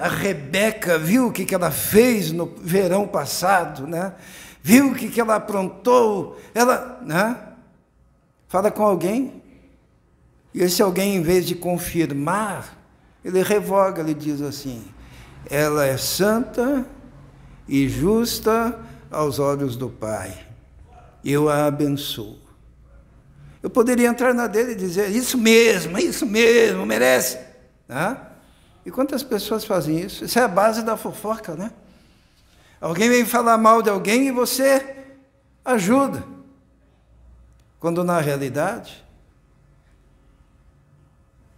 a Rebeca, viu o que ela fez no verão passado, né? Viu o que ela aprontou, ela, né? Fala com alguém, e esse alguém, em vez de confirmar, ele revoga, ele diz assim, ela é santa e justa aos olhos do Pai, eu a abençoo. Eu poderia entrar na dele e dizer, isso mesmo, merece. Né? E quantas pessoas fazem isso? Isso é a base da fofoca, né? Alguém vem falar mal de alguém e você ajuda. Quando na realidade,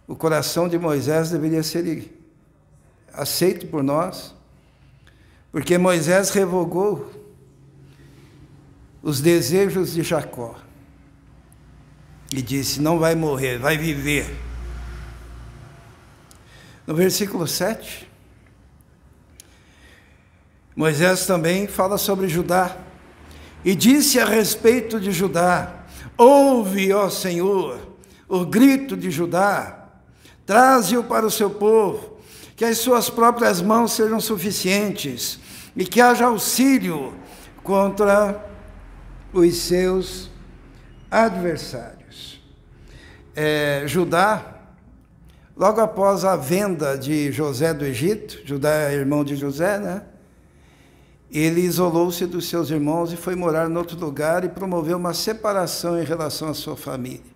o coração de Moisés deveria ser aceito por nós, porque Moisés revogou os desejos de Jacó e disse: não vai morrer, vai viver. No versículo 7, Moisés também fala sobre Judá e disse a respeito de Judá: ouve, ó Senhor, o grito de Judá, traze-o para o seu povo, que as suas próprias mãos sejam suficientes e que haja auxílio contra os seus adversários. Judá, logo após a venda de José do Egito, Judá é irmão de José, né? Ele isolou-se dos seus irmãos e foi morar em outro lugar e promoveu uma separação em relação à sua família.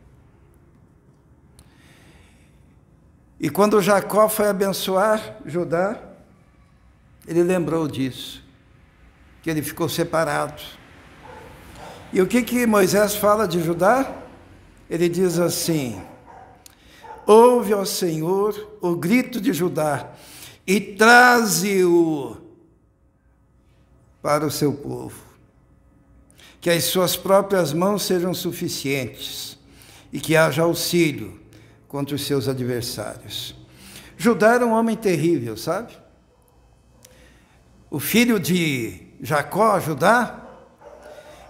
E quando Jacó foi abençoar Judá, ele lembrou disso, que ele ficou separado. E o que Moisés fala de Judá? Ele diz assim: ouve, ó Senhor, o grito de Judá e traze-o para o seu povo, que as suas próprias mãos sejam suficientes e que haja auxílio contra os seus adversários. Judá era um homem terrível, sabe? O filho de Jacó, Judá,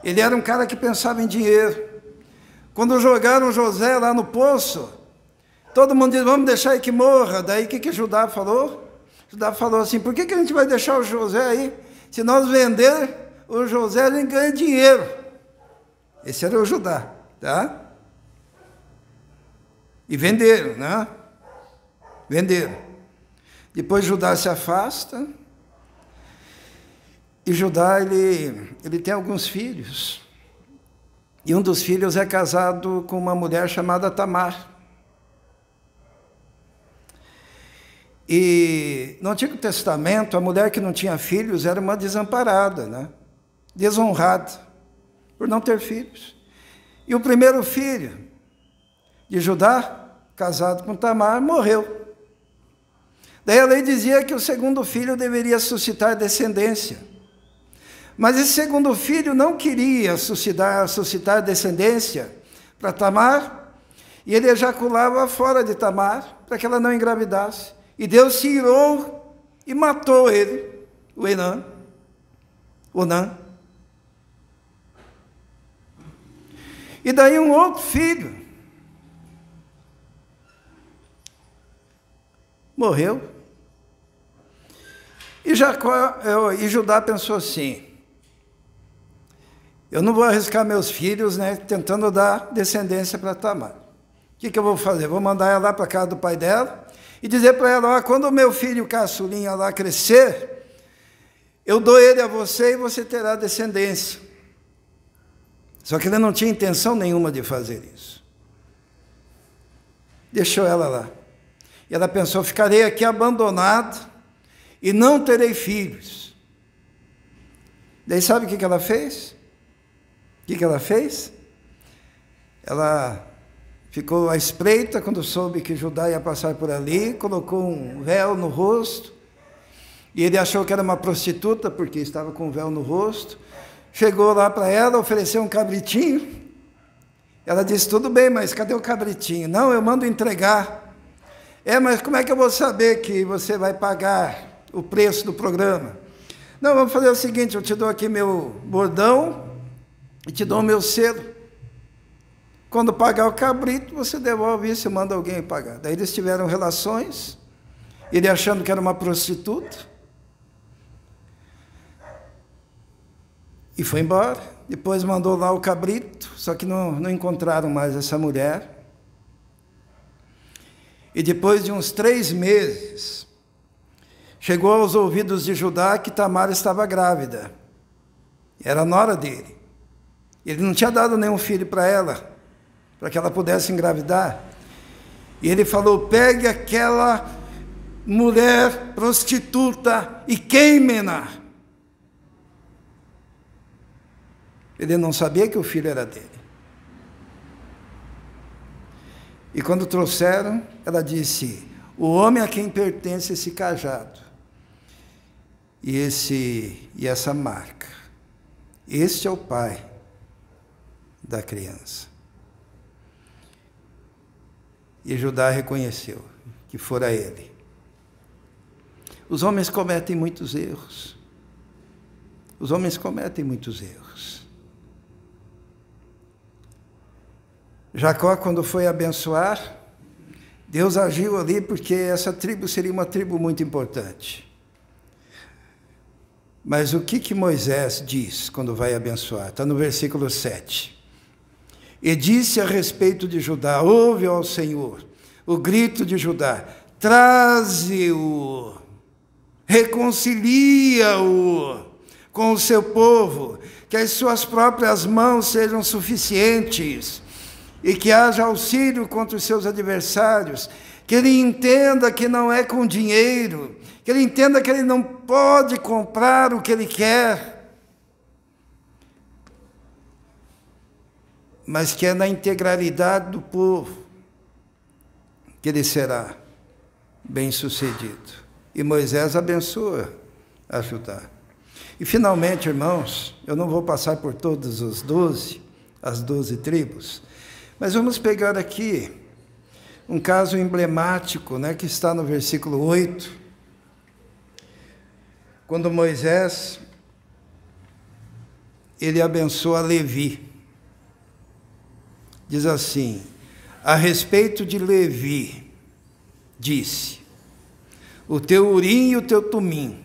ele era um cara que pensava em dinheiro. Quando jogaram José lá no poço, todo mundo disse: vamos deixar aí que morra. Daí o que Judá falou? Judá falou assim: por que a gente vai deixar o José aí? Se nós vender o José, a gente ganha dinheiro. Esse era o Judá, tá? E venderam, né? Venderam. Depois Judá se afasta. E Judá, ele tem alguns filhos. E um dos filhos é casado com uma mulher chamada Tamar. E no Antigo Testamento, a mulher que não tinha filhos era uma desamparada, né? Desonrada, por não ter filhos. E o primeiro filho de Judá, casado com Tamar, morreu. Daí a lei dizia que o segundo filho deveria suscitar descendência. Mas esse segundo filho não queria suscitar descendência para Tamar, e ele ejaculava fora de Tamar, para que ela não engravidasse. E Deus se irou e matou ele, o Onã. E daí um outro filho morreu. E Judá pensou assim: eu não vou arriscar meus filhos, né, tentando dar descendência para Tamar. O que eu vou fazer? Vou mandar ela lá para a casa do pai dela e dizer para ela: ó, quando o meu filho caçulinha lá crescer, eu dou ele a você e você terá descendência. Só que ele não tinha intenção nenhuma de fazer isso. Deixou ela lá. E ela pensou: ficarei aqui abandonado e não terei filhos. Daí sabe o que ela fez? O que ela fez? Ela ficou à espreita quando soube que Judá ia passar por ali, colocou um véu no rosto, e ele achou que era uma prostituta, porque estava com um véu no rosto. Chegou lá para ela, ofereceu um cabritinho. Ela disse: tudo bem, mas cadê o cabritinho? Não, eu mando entregar. Mas como é que eu vou saber que você vai pagar o preço do programa? Não, vamos fazer o seguinte: eu te dou aqui meu bordão e te dou o meu selo. Quando pagar o cabrito, você devolve isso e manda alguém pagar. Daí eles tiveram relações, ele achando que era uma prostituta, e foi embora. Depois mandou lá o cabrito, só que não encontraram mais essa mulher. E depois de uns 3 meses, chegou aos ouvidos de Judá que Tamar estava grávida. Era a nora dele. Ele não tinha dado nenhum filho para ela, para que ela pudesse engravidar. E ele falou: pegue aquela mulher prostituta e queime-na. Ele não sabia que o filho era dele. E quando trouxeram, ela disse: o homem a quem pertence esse cajado e essa marca, este é o pai da criança. E Judá reconheceu que fora ele. Os homens cometem muitos erros. Os homens cometem muitos erros. Jacó, quando foi abençoar, Deus agiu ali porque essa tribo seria uma tribo muito importante. Mas o que Moisés diz quando vai abençoar? Está no versículo 7. E disse a respeito de Judá: ouve ao Senhor o grito de Judá, traze-o, reconcilia-o com o seu povo, que as suas próprias mãos sejam suficientes e que haja auxílio contra os seus adversários, que ele entenda que não é com dinheiro, que ele entenda que ele não pode comprar o que ele quer, mas que é na integralidade do povo que ele será bem-sucedido. E Moisés abençoa a Judá. E finalmente, irmãos, eu não vou passar por todos as 12 tribos, mas vamos pegar aqui um caso emblemático, né, que está no versículo 8, quando Moisés, ele abençoa Levi. Diz assim: a respeito de Levi, disse: o teu urim e o teu tumim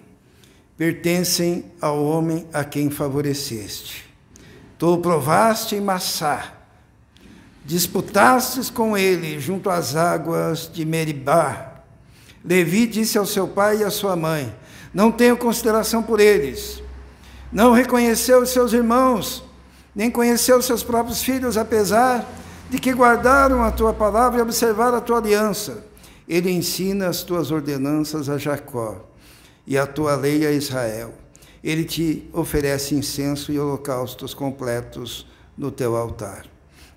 pertencem ao homem a quem favoreceste. Tu o provaste em Massá, disputastes com ele junto às águas de Meribá. Levi disse ao seu pai e à sua mãe: não tenho consideração por eles. Não reconheceu os seus irmãos, nem conheceu os seus próprios filhos, apesar de que guardaram a tua palavra e observaram a tua aliança. Ele ensina as tuas ordenanças a Jacó e a tua lei a Israel. Ele te oferece incenso e holocaustos completos no teu altar.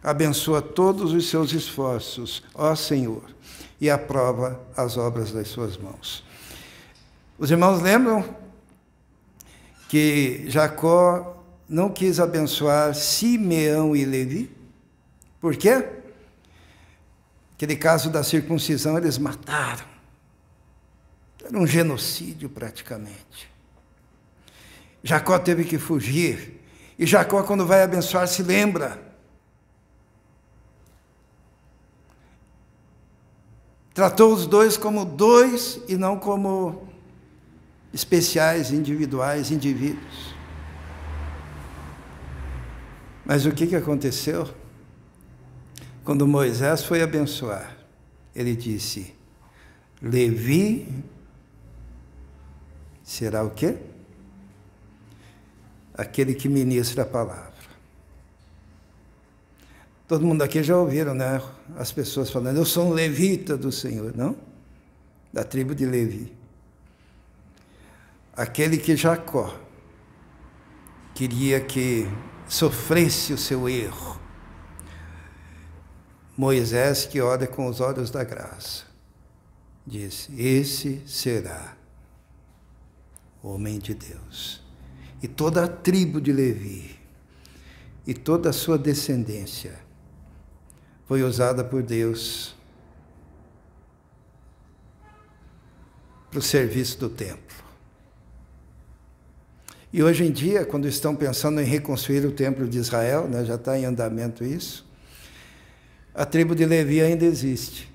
Abençoa todos os seus esforços, ó Senhor, e aprova as obras das suas mãos. Os irmãos lembram que Jacó não quis abençoar Simeão e Levi? Por quê? Aquele caso da circuncisão, eles mataram. Era um genocídio praticamente. Jacó teve que fugir. E Jacó, quando vai abençoar, se lembra. Tratou os dois como dois e não como especiais, individuais, indivíduos. Mas o que aconteceu? Quando Moisés foi abençoar, ele disse: Levi será o quê? Aquele que ministra a palavra. Todo mundo aqui já ouviram, né? As pessoas falando: eu sou um levita do Senhor, não? Da tribo de Levi. Aquele que Jacó queria que sofresse o seu erro. Moisés, que olha com os olhos da graça, disse: esse será o homem de Deus. E toda a tribo de Levi e toda a sua descendência foi usada por Deus para o serviço do templo. E hoje em dia, quando estão pensando em reconstruir o templo de Israel, né, já está em andamento isso, a tribo de Levi ainda existe.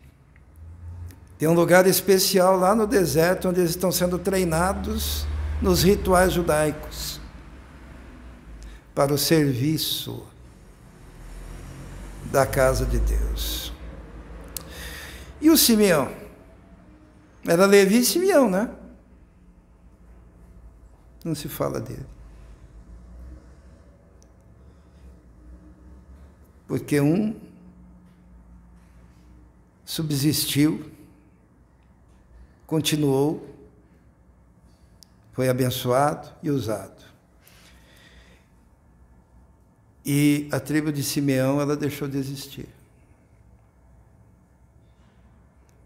Tem um lugar especial lá no deserto, onde eles estão sendo treinados nos rituais judaicos para o serviço da casa de Deus. E o Simeão? Era Levi e Simeão, né? Não se fala dele. Porque um subsistiu, continuou, foi abençoado e usado. E a tribo de Simeão, ela deixou de existir.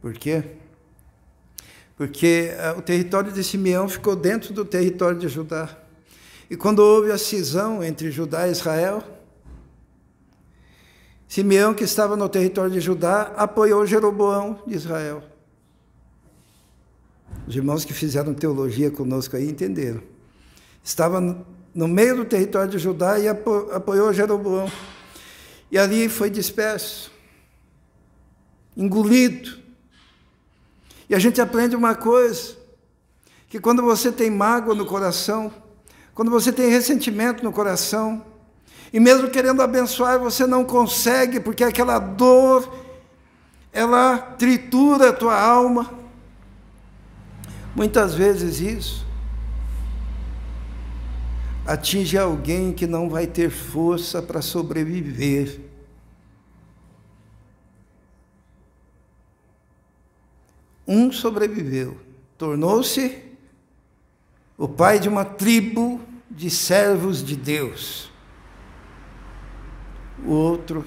Por quê? Porque o território de Simeão ficou dentro do território de Judá. E quando houve a cisão entre Judá e Israel, Simeão, que estava no território de Judá, apoiou Jeroboão de Israel. Os irmãos que fizeram teologia conosco aí entenderam. Estava no meio do território de Judá e apoiou Jeroboão. E ali foi disperso, engolido. E a gente aprende uma coisa, que quando você tem mágoa no coração, quando você tem ressentimento no coração, e mesmo querendo abençoar, você não consegue, porque aquela dor, ela tritura a tua alma. Muitas vezes isso atinge alguém que não vai ter força para sobreviver. Um sobreviveu, tornou-se o pai de uma tribo de servos de Deus. O outro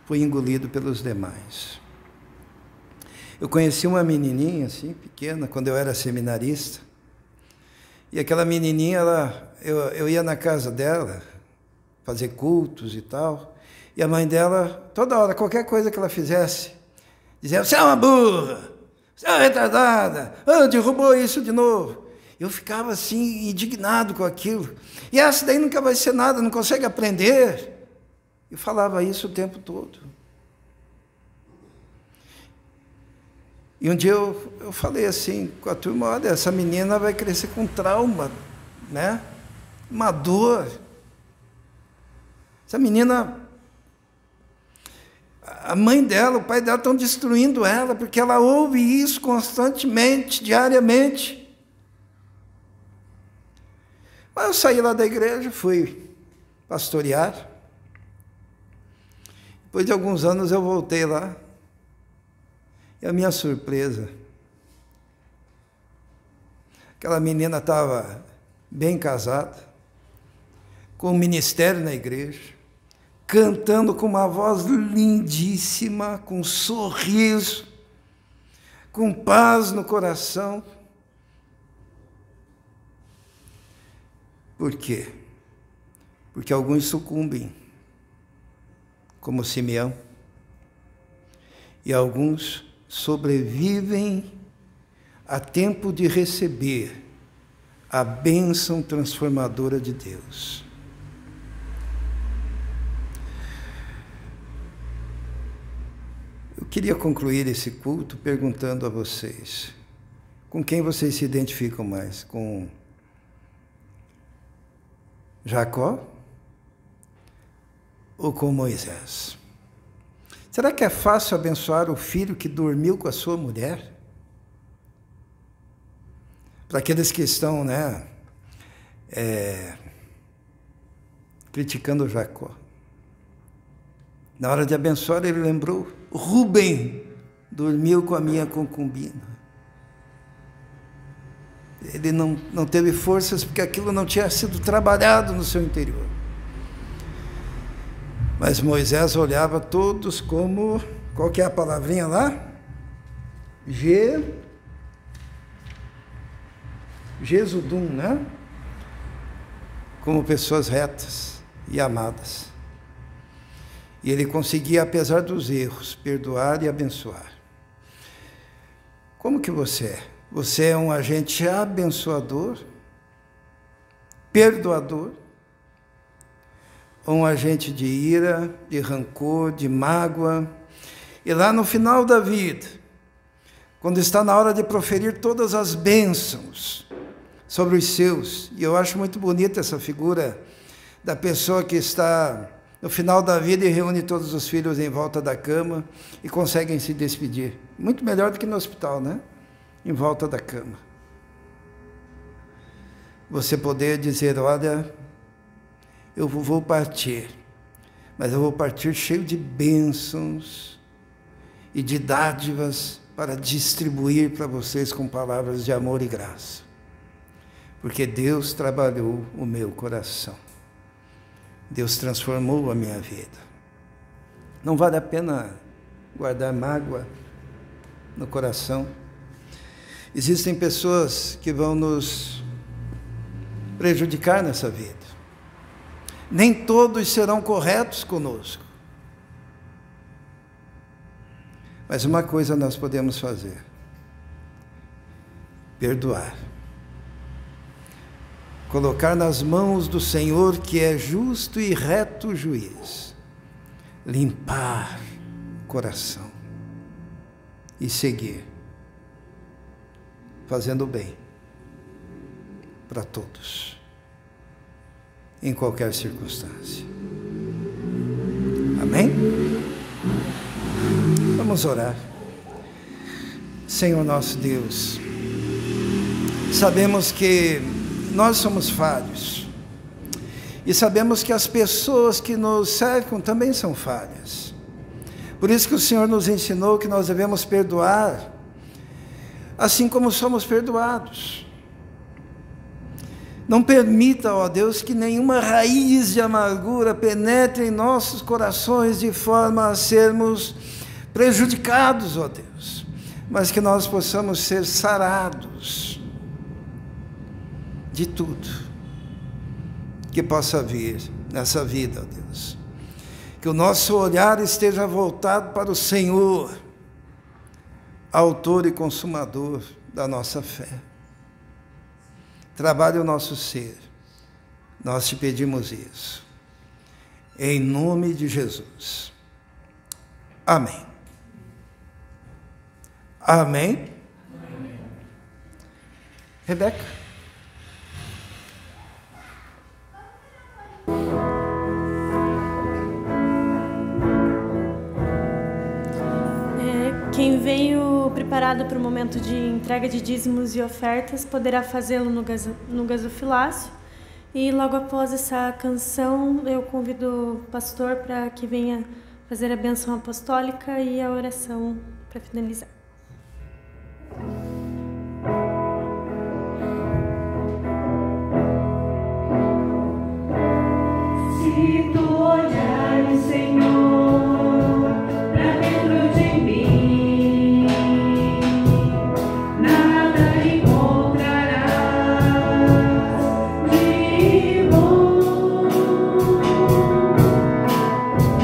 foi engolido pelos demais. Eu conheci uma menininha assim, pequena, quando eu era seminarista. E aquela menininha, eu ia na casa dela, fazer cultos e tal. E a mãe dela, toda hora, qualquer coisa que ela fizesse, dizia: você é uma burra, você é uma retardada, derrubou isso de novo. Eu ficava assim, indignado com aquilo. E essa daí nunca vai ser nada, não consegue aprender. Eu falava isso o tempo todo. E um dia eu falei assim com a turma: olha, essa menina vai crescer com trauma, né? Uma dor. Essa menina, a mãe dela, o pai dela estão destruindo ela, porque ela ouve isso constantemente, diariamente. Mas eu saí lá da igreja, fui pastorear. Depois de alguns anos eu voltei lá. E a minha surpresa, aquela menina estava bem casada, com um ministério na igreja, cantando com uma voz lindíssima, com um sorriso, com paz no coração. Por quê? Porque alguns sucumbem, como Simeão, e alguns sobrevivem a tempo de receber a bênção transformadora de Deus. Eu queria concluir esse culto perguntando a vocês, com quem vocês se identificam mais? Com Jacó ou com Moisés? Será que é fácil abençoar o filho que dormiu com a sua mulher? Para aqueles que estão, criticando Jacó. Na hora de abençoar, ele lembrou: Rubem dormiu com a minha concubina. Ele não teve forças porque aquilo não tinha sido trabalhado no seu interior. Mas Moisés olhava todos como, qual que é a palavrinha lá? Jesudum, né? Como pessoas retas e amadas. E ele conseguia, apesar dos erros, perdoar e abençoar. Como que você é? Você é um agente abençoador, perdoador, ou um agente de ira, de rancor, de mágoa? E lá no final da vida, quando está na hora de proferir todas as bênçãos sobre os seus, e eu acho muito bonita essa figura da pessoa que está no final da vida e reúne todos os filhos em volta da cama e conseguem se despedir. Muito melhor do que no hospital, né? Em volta da cama. Você poder dizer: olha, eu vou partir, mas eu vou partir cheio de bênçãos e de dádivas para distribuir para vocês com palavras de amor e graça. Porque Deus trabalhou o meu coração. Deus transformou a minha vida. Não vale a pena guardar mágoa no coração. Existem pessoas que vão nos prejudicar nessa vida. Nem todos serão corretos conosco. Mas uma coisa nós podemos fazer: perdoar. Colocar nas mãos do Senhor, que é justo e reto juiz. Limpar o coração. E seguir. Fazendo o bem. Para todos. Em qualquer circunstância. Amém? Vamos orar. Senhor nosso Deus, sabemos que nós somos falhos. E sabemos que as pessoas que nos cercam também são falhas. Por isso que o Senhor nos ensinou que nós devemos perdoar, assim como somos perdoados. Não permita, ó Deus, que nenhuma raiz de amargura penetre em nossos corações de forma a sermos prejudicados, ó Deus, mas que nós possamos ser sarados de tudo que possa vir nessa vida, ó Deus. Que o nosso olhar esteja voltado para o Senhor, autor e consumador da nossa fé. Trabalhe o nosso ser. Nós te pedimos isso. Em nome de Jesus. Amém. Amém. Amém. Rebeca. Quem veio preparado para o momento de entrega de dízimos e ofertas poderá fazê-lo no gasofilácio. E logo após essa canção, eu convido o pastor para que venha fazer a bênção apostólica e a oração para finalizar. Se tu olhares, Senhor, pra dentro de mim, nada encontrarás de bom.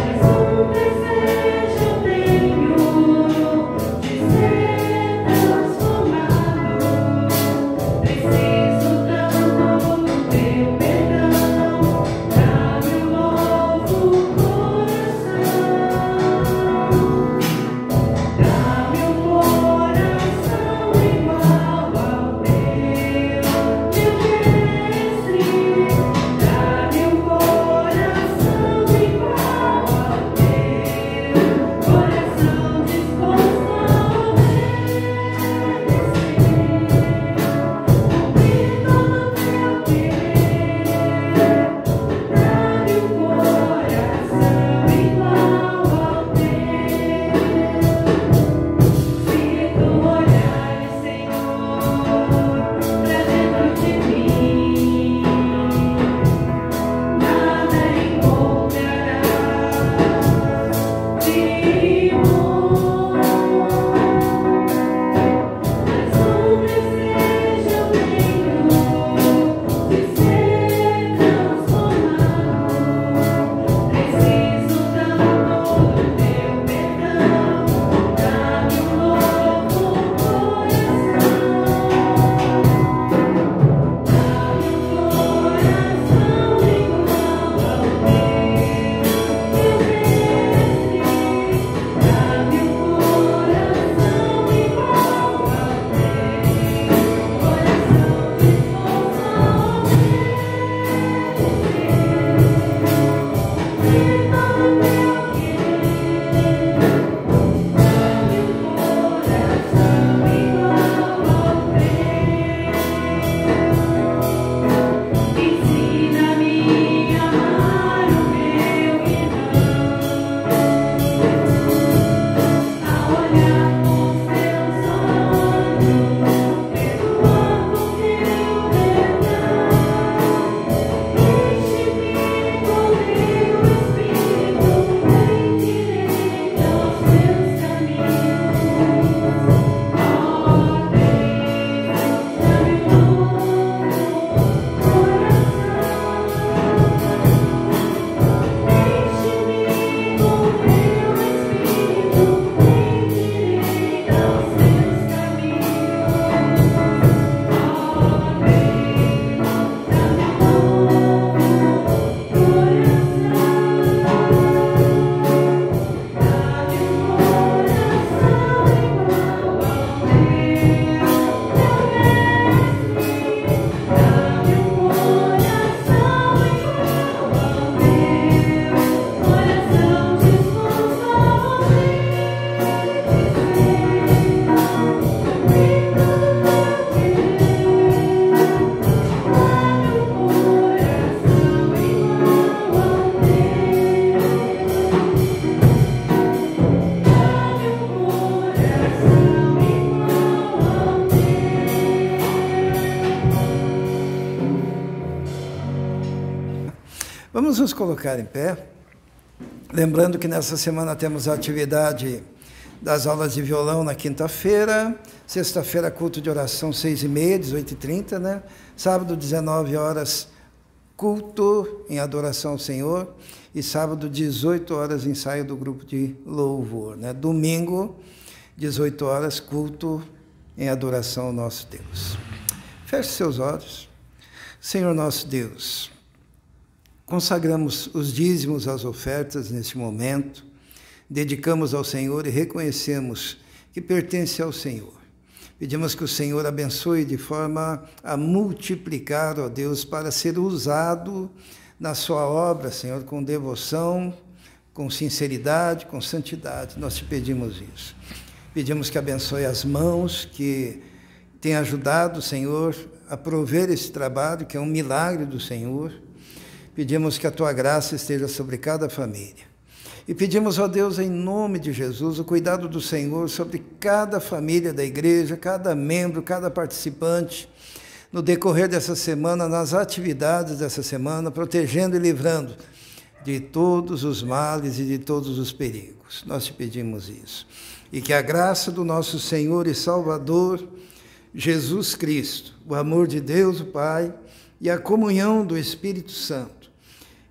Mas um desejo tenho de Vamos nos colocar em pé, lembrando que nessa semana temos a atividade das aulas de violão na quinta-feira, sexta-feira culto de oração 6h30, 18h30, né? Sábado 19 horas culto em adoração ao Senhor e sábado 18 horas ensaio do grupo de louvor, né? Domingo 18 horas culto em adoração ao nosso Deus. Feche seus olhos. Senhor nosso Deus, consagramos os dízimos, as ofertas neste momento, dedicamos ao Senhor e reconhecemos que pertence ao Senhor. Pedimos que o Senhor abençoe de forma a multiplicar, ó Deus, para ser usado na sua obra, Senhor, com devoção, com sinceridade, com santidade. Nós te pedimos isso. Pedimos que abençoe as mãos que têm ajudado, Senhor, a prover esse trabalho, que é um milagre do Senhor. Pedimos que a tua graça esteja sobre cada família. E pedimos, ó Deus, em nome de Jesus, o cuidado do Senhor sobre cada família da igreja, cada membro, cada participante, no decorrer dessa semana, nas atividades dessa semana, protegendo e livrando de todos os males e de todos os perigos. Nós te pedimos isso. E que a graça do nosso Senhor e Salvador, Jesus Cristo, o amor de Deus, o Pai, e a comunhão do Espírito Santo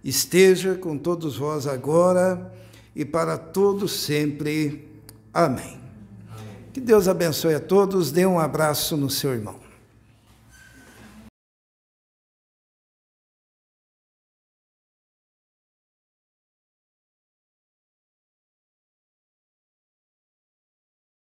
esteja com todos vós agora e para todos sempre. Amém. Que Deus abençoe a todos. Dê um abraço no seu irmão.